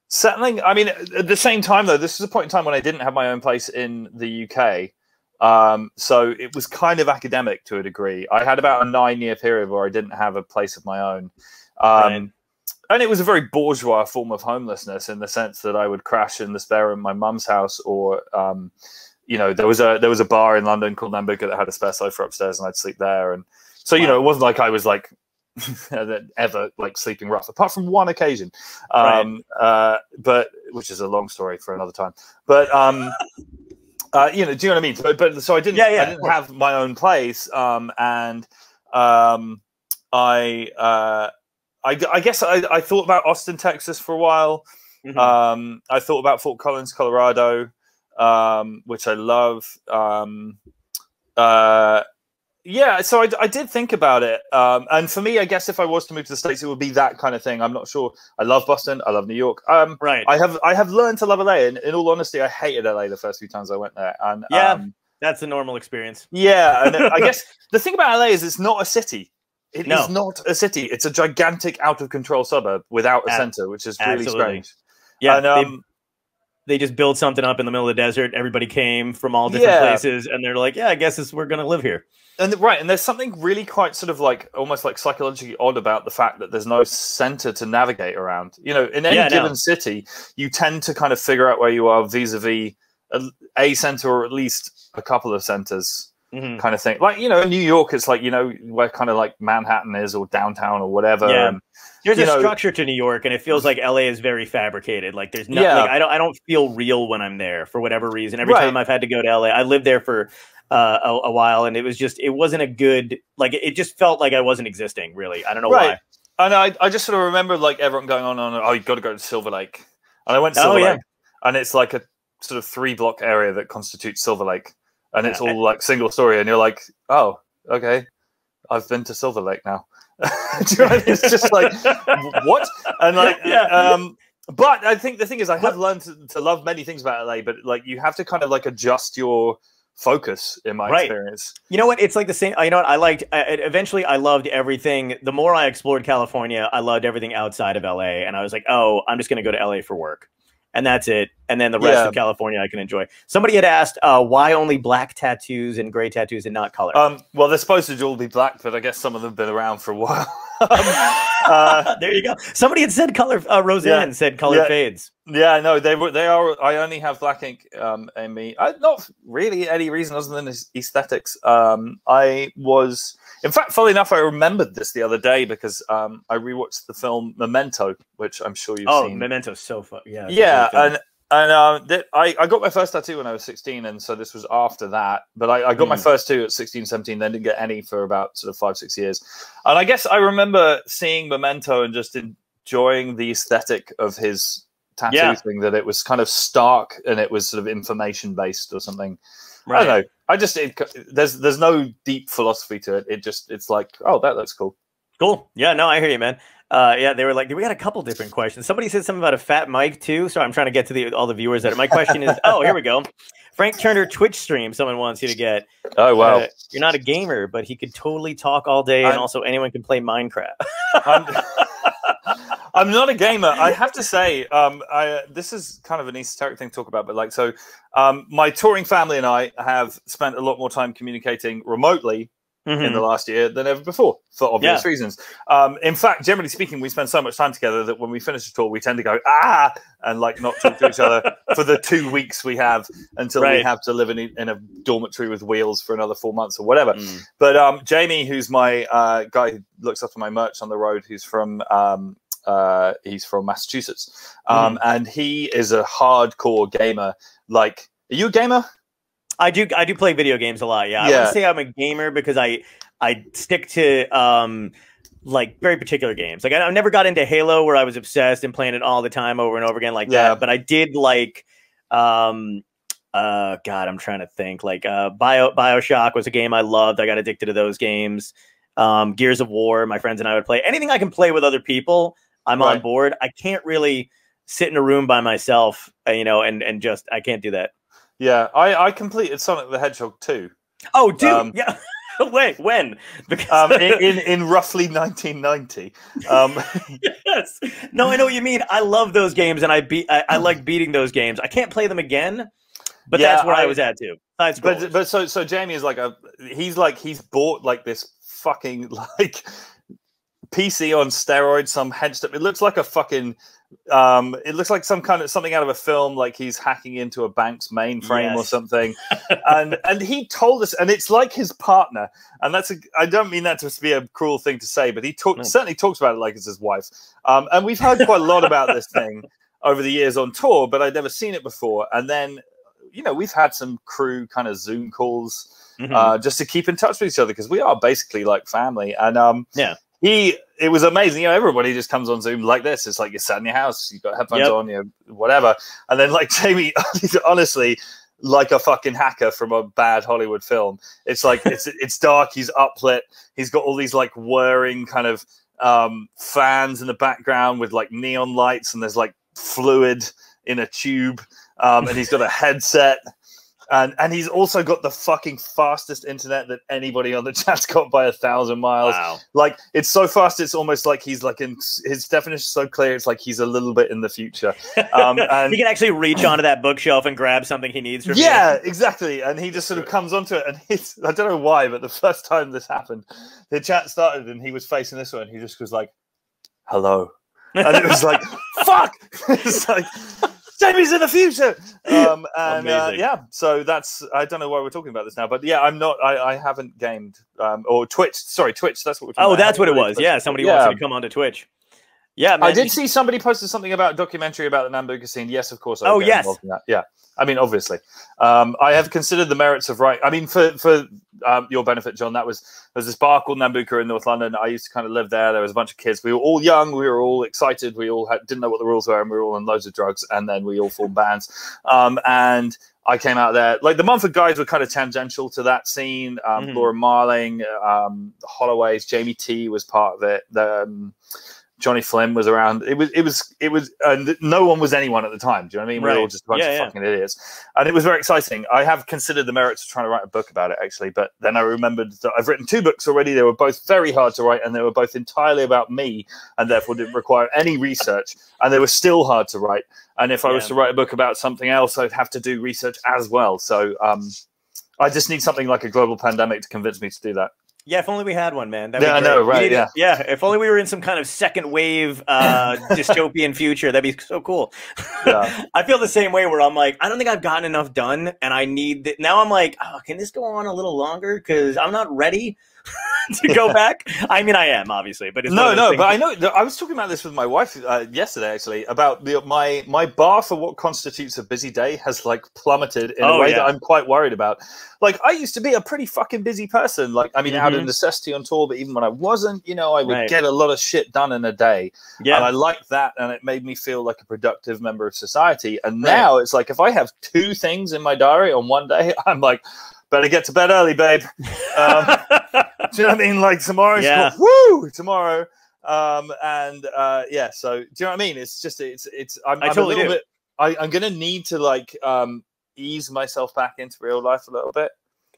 settling. I mean, at the same time, though, this was a point in time when I didn't have my own place in the UK. So it was kind of academic to a degree. I had about a 9-year period where I didn't have a place of my own. And it was a very bourgeois form of homelessness in the sense that I would crash in the spare room in my mum's house, or you know, there was a bar in London called Nambucca that had a spare sofa upstairs, and I'd sleep there. And so, you know, it wasn't like I was like ever like sleeping rough, apart from one occasion. But which is a long story for another time. But you know, do you know what I mean? But so I didn't have my own place, and I guess I thought about Austin, Texas for a while. I thought about Fort Collins, Colorado, which I love. Yeah, so I did think about it. And for me, I guess if I was to move to the States, it would be that kind of thing. I'm not sure. I love Boston. I love New York. Right. I have learned to love LA. And in all honesty, I hated LA the first few times I went there. And that's a normal experience. Yeah. And I guess the thing about LA is it's not a city. It is not a city. It's a gigantic, out of control suburb without a center, which is really strange. Yeah. And, they just built something up in the middle of the desert. Everybody came from all different places, and they're like, "Yeah, I guess we're going to live here." And and there's something really quite sort of like almost like psychologically odd about the fact that there's no center to navigate around. You know, in any given city, you tend to kind of figure out where you are vis-a-vis a center or at least a couple of centers. Kind of thing. Like, you know, in New York, it's like, you know, where kind of like Manhattan is or downtown or whatever. Yeah. And, there's a structure to New York, and it feels like LA is very fabricated. Like there's not, like, I don't feel real when I'm there for whatever reason. Every time I've had to go to LA, I lived there for a while, and it wasn't a good, like, it just felt like I wasn't existing really. I don't know why. And I just sort of remember like everyone going on, oh, you've got to go to Silver Lake. And I went to Silver Lake, and it's like a sort of 3-block area that constitutes Silver Lake. And it's all like single story, and you're like, oh, okay, I've been to Silver Lake now. Do you know, it's just like, what? And like, but I think the thing is, I have learned to love many things about LA, but like, you have to kind of like adjust your focus in my experience. You know what? It's like the same. You know what? Eventually I loved everything. The more I explored California, I loved everything outside of LA. And I was like, oh, I'm just going to go to LA for work. And that's it. And then the rest of California I can enjoy. Somebody had asked, why only black tattoos and gray tattoos and not color? Well, they're supposed to all be black, but I guess some of them have been around for a while. There you go. Somebody had said color. Roseanne said color fades. Yeah, no, they are. I only have black ink in me. Not really any reason other than aesthetics. In fact, funnily enough, I remembered this the other day because I rewatched the film Memento, which I'm sure you've seen. Oh, Memento's so fun. Yeah. Yeah, and I got my first tattoo when I was 16, and so this was after that. But I got my first two at 16, 17, then didn't get any for about sort of 5-6 years. And I guess I remember seeing Memento and just enjoying the aesthetic of his tattoo thing, that it was kind of stark and it was sort of information based or something. Right. I don't know. There's no deep philosophy to it. It's like, oh, that looks cool. Cool. Yeah, no, I hear you, man. They were like, we got a couple different questions. Somebody said something about a fat mic too. So I'm trying to get to all the viewers that are. My question is, oh, here we go. Frank Turner Twitch stream. Someone wants you to get. Oh, wow. You're not a gamer, but he could totally talk all day, and also anyone can play Minecraft. I'm not a gamer. I have to say, this is kind of an esoteric thing to talk about, but like, so my touring family and I have spent a lot more time communicating remotely in the last year than ever before for obvious reasons. In fact, generally speaking, we spend so much time together that when we finish a tour, we tend to go, and like not talk to each other for the 2 weeks we have until we have to live in a dormitory with wheels for another 4 months or whatever. But Jamie, who's my guy who looks after my merch on the road, he's from Massachusetts. And he is a hardcore gamer. Like, are you a gamer? I do play video games a lot. Yeah. I wouldn't say I'm a gamer because I stick to like very particular games. Like I never got into Halo where I was obsessed and playing it all the time over and over again like that. But I did like God, I'm trying to think. Like BioShock was a game I loved. I got addicted to those games. Gears of War, my friends and I would play. Anything I can play with other people, I'm on board. I can't really sit in a room by myself, and just I can't do that. Yeah, I completed Sonic the Hedgehog 2. Oh, dude! Yeah. Wait, when? Because in roughly 1990. Yes. No, I know what you mean. I love those games, and I like beating those games. I can't play them again, but that's where I was at too. But so Jamie is like he's bought like this fucking like PC on steroids, some hedge stuff. It looks like a fucking it looks like something out of a film, like he's hacking into a bank's mainframe or something. and he told us, and it's like his partner, and I don't mean that to be a cruel thing to say, but he certainly talks about it like it's his wife. And we've heard quite a lot about this thing over the years on tour, but I'd never seen it before. And then we've had some crew kind of Zoom calls just to keep in touch with each other, because we are basically like family. And it was amazing. Everybody just comes on Zoom like this. It's like you're sat in your house, you've got headphones on, whatever. And then like Jamie, honestly, like a fucking hacker from a bad Hollywood film. It's like it's dark. He's uplit. He's got all these like whirring kind of fans in the background with like neon lights, and there's like fluid in a tube. And he's got a headset. And he's also got the fucking fastest internet that anybody on the chat's got by 1,000 miles. Wow. Like, it's so fast, it's almost like he's like his definition is so clear, it's like he's a little bit in the future. And he can actually reach onto that bookshelf and grab something he needs from you. Exactly. And he just sort of comes onto it, and I don't know why, but the first time this happened, the chat started and he was facing this way, and he just was like, hello. And it was like, fuck! It's like... Jamie's in the future. So that's, I don't know why we're talking about this now, but I haven't gamed or Twitch. Sorry, Twitch. That's what we're talking about. Oh, that's what it was. Yeah, somebody wants you to come onto Twitch. Yeah, man. I did see somebody posted something about a documentary about the Nambuka scene. Yes, of course. Yes. Yeah. I mean, obviously. I have considered the merits of I mean, for your benefit, John, there was this bar called Nambuka in North London. I used to kind of live there. There was a bunch of kids. We were all young. We were all excited. We all didn't know what the rules were, and we were all on loads of drugs. And then we all formed bands. And I came out there. Like, the Mumford guys were kind of tangential to that scene. Laura Marling, the Holloways, Jamie T was part of it. Johnny Flynn was around. It was, and no one was anyone at the time. Do you know what I mean? We were all just a bunch of fucking idiots. And it was very exciting. I have considered the merits of trying to write a book about it, actually. But then I remembered that I've written 2 books already. They were both very hard to write, and they were both entirely about me, and therefore didn't require any research. And they were still hard to write. And if I was to write a book about something else, I'd have to do research as well. So I just need something like a global pandemic to convince me to do that. Yeah, if only we had one, man. I know, right? Yeah, if only we were in some kind of second wave dystopian future. That'd be so cool. Yeah. I feel the same way where I'm like, I don't think I've gotten enough done, and I need now I'm like, can this go on a little longer? Because I'm not ready to go back. I mean, I am, obviously, but it's but I know I was talking about this with my wife yesterday, actually, about my bar for what constitutes a busy day has like plummeted in a way that I'm quite worried about. Like, I used to be a pretty fucking busy person. Like, I mean, out of necessity on tour, but even when I wasn't, I would get a lot of shit done in a day. Yeah. And I liked that, and it made me feel like a productive member of society. And now it's like, if I have 2 things in my diary on one day, I'm like, better get to bed early, babe. Do you know what I mean? Like, tomorrow's tomorrow. So do you know what I mean? It's just, I'm a little bit, I'm going to need to like, ease myself back into real life a little bit.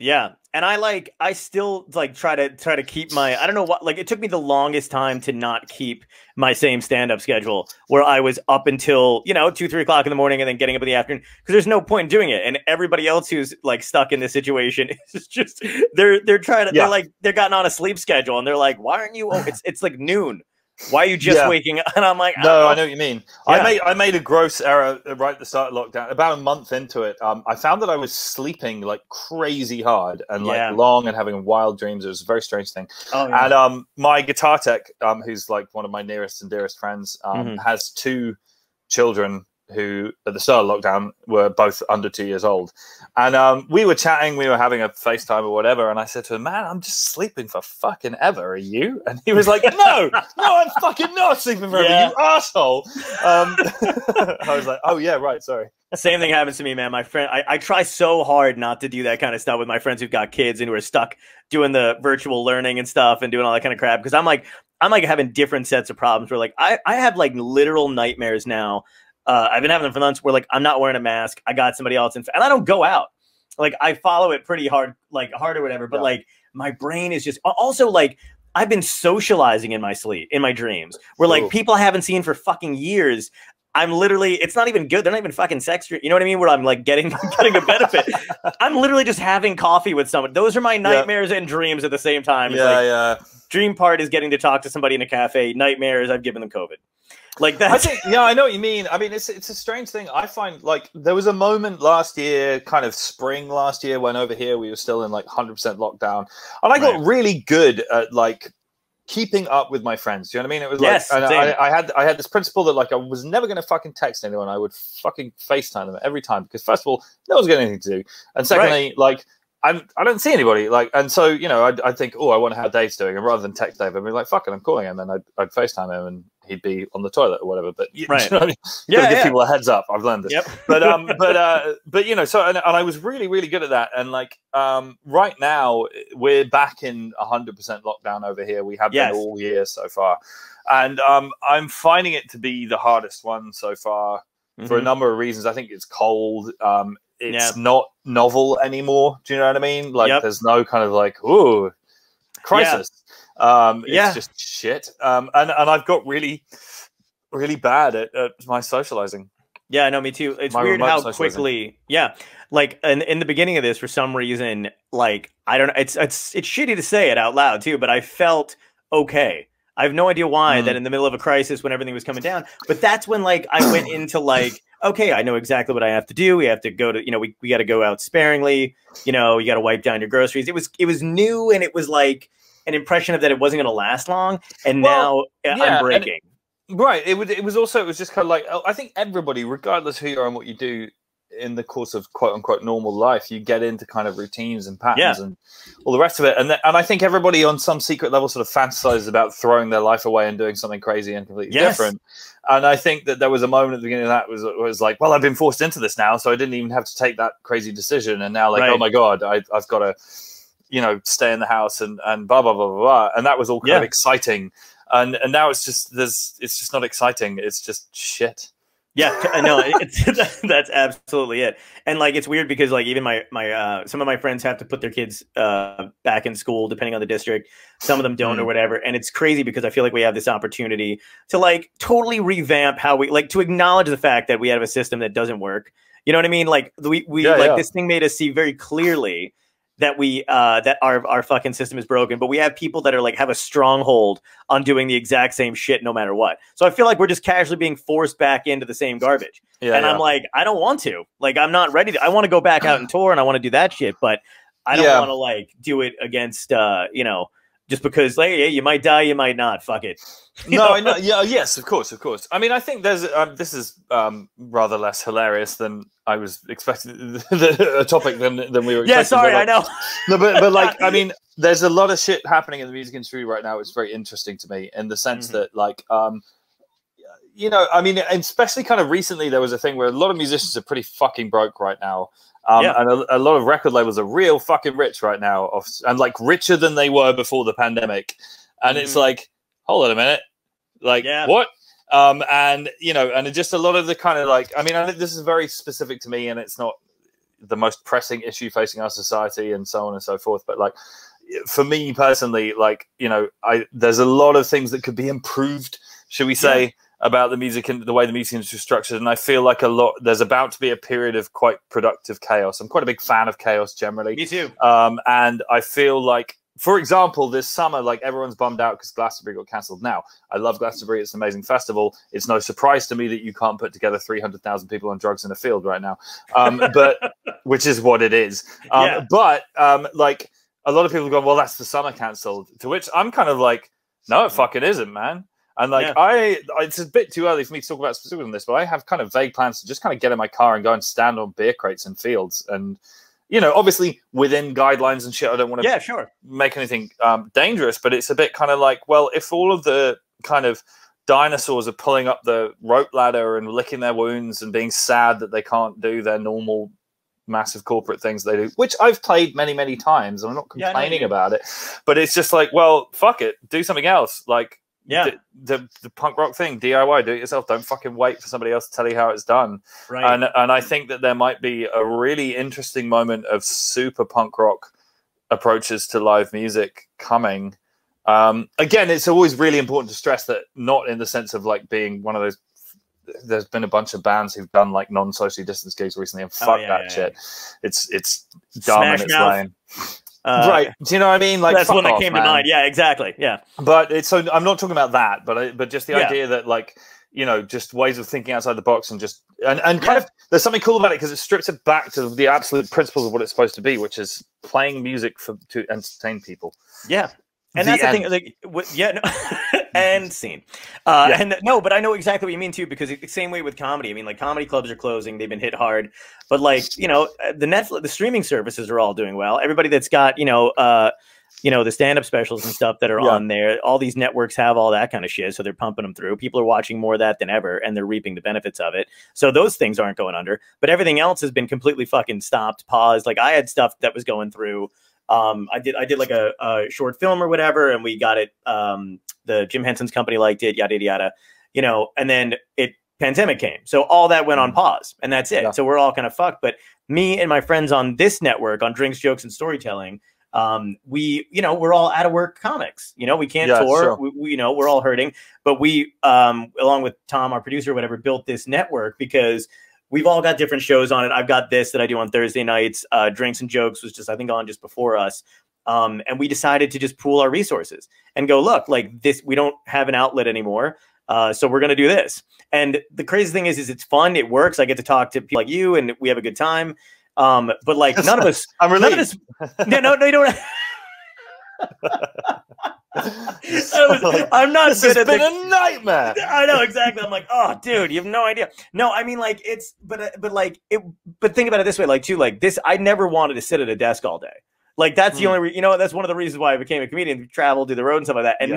Yeah. And I still like try to keep my, I don't know what, like it took me the longest time to not keep my same stand-up schedule where I was up until, 2-3 o'clock in the morning and then getting up in the afternoon, because there's no point in doing it. And everybody else who's like stuck in this situation is just, they're trying to, they're gotten on a sleep schedule and they're like, why aren't you, it's like noon. Why are you just waking up? And I'm like, no, I know what you mean. Yeah. I made a gross error right at the start of lockdown. About a month into it, I found that I was sleeping like crazy hard and like long and having wild dreams. It was a very strange thing. Oh, yeah. And my guitar tech, who's like one of my nearest and dearest friends, has 2 children who at the start of lockdown were both under 2 years old. And we were chatting, we were having a FaceTime or whatever, and I said to him, man, I'm just sleeping for fucking ever, are you? And he was like, no, I'm fucking not sleeping forever, you asshole. I was like, oh yeah, right, sorry. Same thing happens to me, man. My friend, I try so hard not to do that kind of stuff with my friends who've got kids and who are stuck doing the virtual learning and stuff and doing all that kind of crap, because I'm like having different sets of problems where like I have like literal nightmares now. I've been having them for months where like I'm not wearing a mask. I got somebody else and I don't go out. Like I follow it pretty hard or whatever. But like my brain is just also like I've been socializing in my sleep, in my dreams, where like people I haven't seen for fucking years. I'm literally, it's not even good. They're not even fucking sex. You know what I mean? Where I'm like getting a benefit. I'm literally just having coffee with someone. Those are my nightmares and dreams at the same time. Dream part is getting to talk to somebody in a cafe. Nightmares, I've given them COVID. Like that. I know what you mean. I mean, it's a strange thing. I find like there was a moment last year, kind of spring last year, when over here we were still in like 100% lockdown, and I got really good at like keeping up with my friends. Do you know what I mean? It was I had this principle that like I was never going to fucking text anyone. I would fucking FaceTime them every time, because first of all, no one's got anything to do, and secondly, like I don't see anybody, like, and so I'd think, oh, I wonder how Dave's doing, and rather than text Dave, I'd be like, fuck it, I'm calling him, and I'd FaceTime him, and he'd be on the toilet or whatever. But you know what I mean? Give people a heads up. I've learned this. Yep. But so and I was really, really good at that. And like right now we're back in 100% lockdown over here. We have been all year so far, and I'm finding it to be the hardest one so far for a number of reasons. I think it's cold. It's not novel anymore. Do you know what I mean? Like there's no kind of like, ooh, crisis. It's just shit. And I've got really, really bad at my socializing. Yeah, I know, me too. It's weird how quickly, like in the beginning of this, for some reason, like, I don't know, it's shitty to say it out loud too, but I felt okay. I have no idea why that in the middle of a crisis when everything was coming down, but that's when like I went into like, okay, I know exactly what I have to do. We have to go to, we got to go out sparingly. You got to wipe down your groceries. It was new, and it was like an impression of that it wasn't going to last long, and now I'm breaking. It was just kind of like, I think everybody, regardless who you are and what you do in the course of quote unquote normal life, you get into kind of routines and patterns and all the rest of it. And I think everybody on some secret level sort of fantasizes about throwing their life away and doing something crazy and completely different. And I think that there was a moment at the beginning of that was like, well, I've been forced into this now, so I didn't even have to take that crazy decision. And now like, oh my God, I've got to, stay in the house and blah, blah, blah, blah, blah. And that was all kind of exciting. And now it's just not exciting. It's just shit. Yeah, no, that's absolutely it. And like, it's weird because like even my some of my friends have to put their kids back in school depending on the district. Some of them don't or whatever. And it's crazy because I feel like we have this opportunity to like totally revamp how we like to acknowledge the fact that we have a system that doesn't work. You know what I mean? Like this thing made us see very clearly that that our fucking system is broken, but we have people that are like have a stronghold on doing the exact same shit no matter what. So I feel like we're just casually being forced back into the same garbage. I'm like, I don't want to. Like, I'm not ready to. I want to go back out and tour and I want to do that shit, but I don't want to like do it against just because like you might die, you might not. Fuck it. I know. Yes, of course. I mean, I think there's this is rather less hilarious than I was expecting a topic than we were expecting. Yeah, sorry, I know. No, but like, I mean, there's a lot of shit happening in the music industry right now. It's very interesting to me in the sense that like, I mean, especially kind of recently, there was a thing where a lot of musicians are pretty fucking broke right now. And a lot of record labels are real fucking rich right now, and like richer than they were before the pandemic. And it's like, hold on a minute, like what? And and just a lot of the kind of like, I mean, I think this is very specific to me, and it's not the most pressing issue facing our society and so on and so forth. But like, for me personally, like, you know, there's a lot of things that could be improved, should we say, about the music and the way the music industry is structured. And I feel like there's about to be a period of quite productive chaos. I'm quite a big fan of chaos generally. Me too. And I feel like, for example, this summer, like everyone's bummed out because Glastonbury got cancelled. Now, I love Glastonbury. It's an amazing festival. It's no surprise to me that you can't put together 300,000 people on drugs in a field right now, but which is what it is. But like a lot of people go, well, that's the summer cancelled. To which I'm kind of like, no, it fucking isn't, man. And like it's a bit too early for me to talk about specifically on this, but I have kind of vague plans to just kind of get in my car and go and stand on beer crates in fields and. You know, obviously within guidelines and shit, I don't want to make anything dangerous, but it's a bit kind of like, well, if all of the kind of dinosaurs are pulling up the rope ladder and licking their wounds and being sad that they can't do their normal massive corporate things they do, which I've played many, many times. I'm not complaining about it, but it's just like, well, fuck it, do something else. Like, the punk rock thing, DIY, do it yourself. Don't fucking wait for somebody else to tell you how it's done. Right. And I think that there might be a really interesting moment of super punk rock approaches to live music coming. Again, it's always really important to stress that not in the sense of like being one of those. There's been a bunch of bands who've done like non-socially distanced gigs recently, and fuck that shit. It's dumb and it's lame. Right, do you know what I mean? Like that's one that came to mind. Yeah, exactly. Yeah, but so I'm not talking about that, but just the idea that like, you know, just ways of thinking outside the box and just and kind of there's something cool about it because it strips it back to the absolute principles of what it's supposed to be, which is playing music to entertain people. Yeah. And that's the thing, like, and scene. And no, but I know exactly what you mean too, because it's the same way with comedy. I mean, like comedy clubs are closing; they've been hit hard. But like, you know, the streaming services are all doing well. Everybody that's got, you know, the stand-up specials and stuff that are on there, all these networks have all that kind of shit, so they're pumping them through. People are watching more of that than ever, and they're reaping the benefits of it. So those things aren't going under. But everything else has been completely fucking stopped, paused. Like I had stuff that was going through. I did like a short film or whatever, and we got it. The Jim Henson's company liked it, yada yada yada, you know. And then pandemic came, so all that went on pause, and that's it. So we're all kind of fucked. But me and my friends on this network, on Drinks, Jokes, and Storytelling, we're all out of work comics. You know, we can't tour. Sure. We you know, we're all hurting. But we, along with Tom, our producer, or whatever, built this network because. We've all got different shows on it. I've got this that I do on Thursday nights. Drinks and Jokes was just, I think, on just before us. And we decided to just pool our resources and go, look, like this, we don't have an outlet anymore. So we're going to do this. And the crazy thing is it's fun. It works. I get to talk to people like you and we have a good time. But like none of us, I'm relieved. No, you don't. I'm not good at been a nightmare. I know exactly. I'm like, oh, dude, you have no idea. No, I mean, like but think about it this way, like too, like this. I never wanted to sit at a desk all day. Like that's the only, that's one of the reasons why I became a comedian. Travel, do the road and stuff like that. And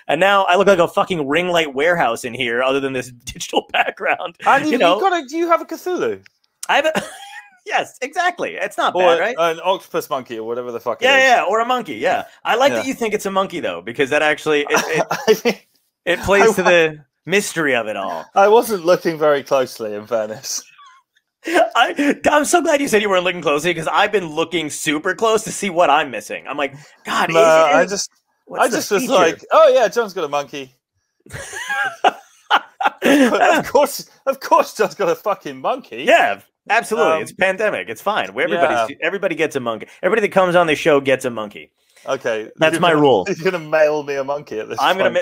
and now I look like a fucking ring light warehouse in here, other than this digital background. And do you have a Cthulhu? I have a. Yes, exactly. It's not bad, right? An octopus monkey or whatever the fuck it is. Yeah, or a monkey, yeah. I like that you think it's a monkey, though, because that actually, it plays to the mystery of it all. I wasn't looking very closely, in fairness. I'm so glad you said you weren't looking closely, because I've been looking super close to see what I'm missing. I'm like, God, I just was like, oh yeah, John's got a monkey. of course, John's got a fucking monkey. Yeah. Absolutely, it's pandemic. It's fine. Everybody gets a monkey. Everybody that comes on the show gets a monkey. Okay, that's my rule. You're gonna mail me a monkey at this.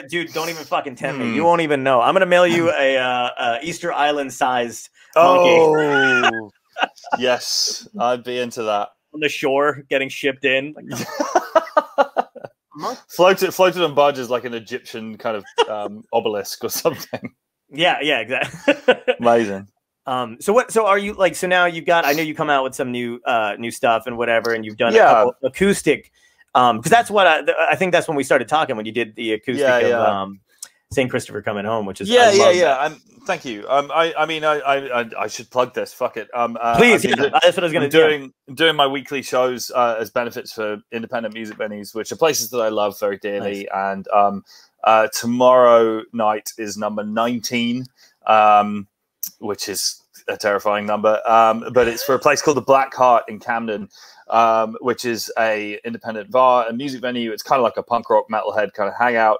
Dude. Don't even fucking tempt me. You won't even know. I'm gonna mail you a Easter Island sized monkey. Oh, yes, I'd be into that. On the shore, getting shipped in. Floated on barges like an Egyptian kind of obelisk or something. Yeah, exactly. Amazing. So are you like, so now you've got, I know you come out with some new stuff and whatever, and you've done a couple acoustic, because that's what I think that's when we started talking, when you did the acoustic of St. Christopher Coming Home, which is, thank you. I should plug this. Fuck it. Please. That's what I was going to do. Doing my weekly shows as benefits for independent music venues, which are places that I love very dearly. Nice. And tomorrow night is number 19. Which is a terrifying number. But it's for a place called the Black Heart in Camden, which is a independent bar and music venue. It's kind of like a punk rock metalhead kind of hangout.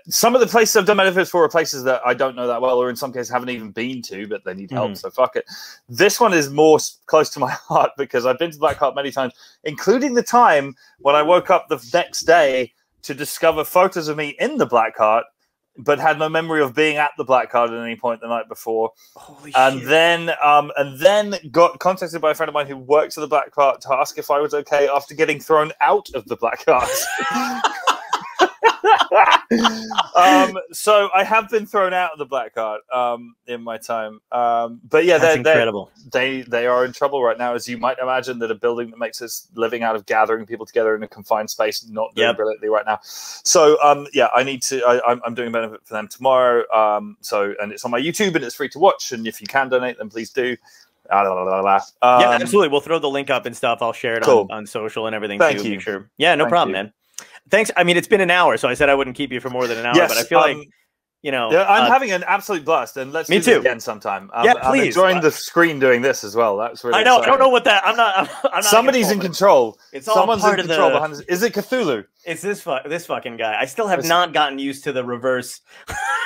Some of the places I've done benefits for are places that I don't know that well, or in some cases haven't even been to, but they need help, so fuck it. This one is more close to my heart because I've been to Black Heart many times, including the time when I woke up the next day to discover photos of me in the Black Heart, but had no memory of being at the Black Heart at any point the night before. Holy and shit. then got contacted by a friend of mine who works at the Black Heart to ask if I was okay after getting thrown out of the Black Heart. So I have been thrown out of the Black Heart in my time. But yeah, that's incredible. They are in trouble right now, as you might imagine, that a building that makes us living out of gathering people together in a confined space not doing brilliantly right now. So yeah, I need to. I'm doing a benefit for them tomorrow. And it's on my YouTube and it's free to watch. And if you can donate, then please do. Yeah, absolutely. We'll throw the link up and stuff. I'll share it on social and everything. Thank too. you. Make sure. Yeah, no problem, man. Thanks. I mean, it's been an hour, so I said I wouldn't keep you for more than an hour, but I feel like, you know, I'm having an absolute blast, and let's do this again sometime. Yeah, please. I'm enjoying the screen doing this as well. That's really. I know. Exciting. I don't know what that. I'm not. Somebody's in control. It's all Someone's part in of control the. behind this. Is it Cthulhu? It's this fucking guy. I still have not gotten used to the reverse.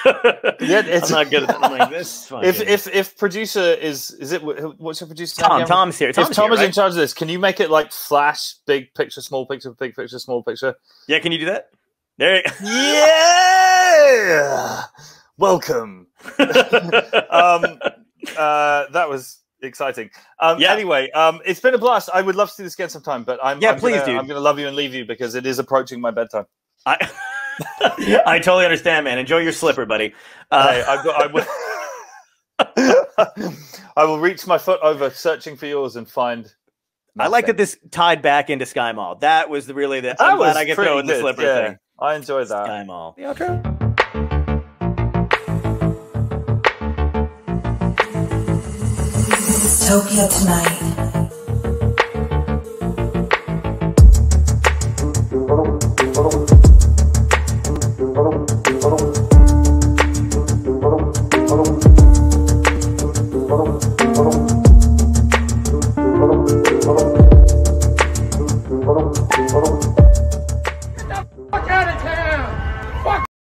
Yeah, it's I'm not good at that. I'm like this. If producer is it what's your producer? Tom's here. If Tom is in charge of this, can you make it like flash, big picture, small picture, big picture, small picture? Yeah, can you do that? There you go. Yeah. Welcome. That was exciting. Anyway, it's been a blast. I would love to do this again sometime, but please do. I'm gonna love you and leave you because it is approaching my bedtime. I totally understand, man. Enjoy your slipper, buddy. I will reach my foot over searching for yours and find nothing. I like that this tied back into Skymall. That was really the. I'm glad I could throw in the slipper thing. I enjoyed that. Skymall. The outro. Dystopia tonight. Thank you.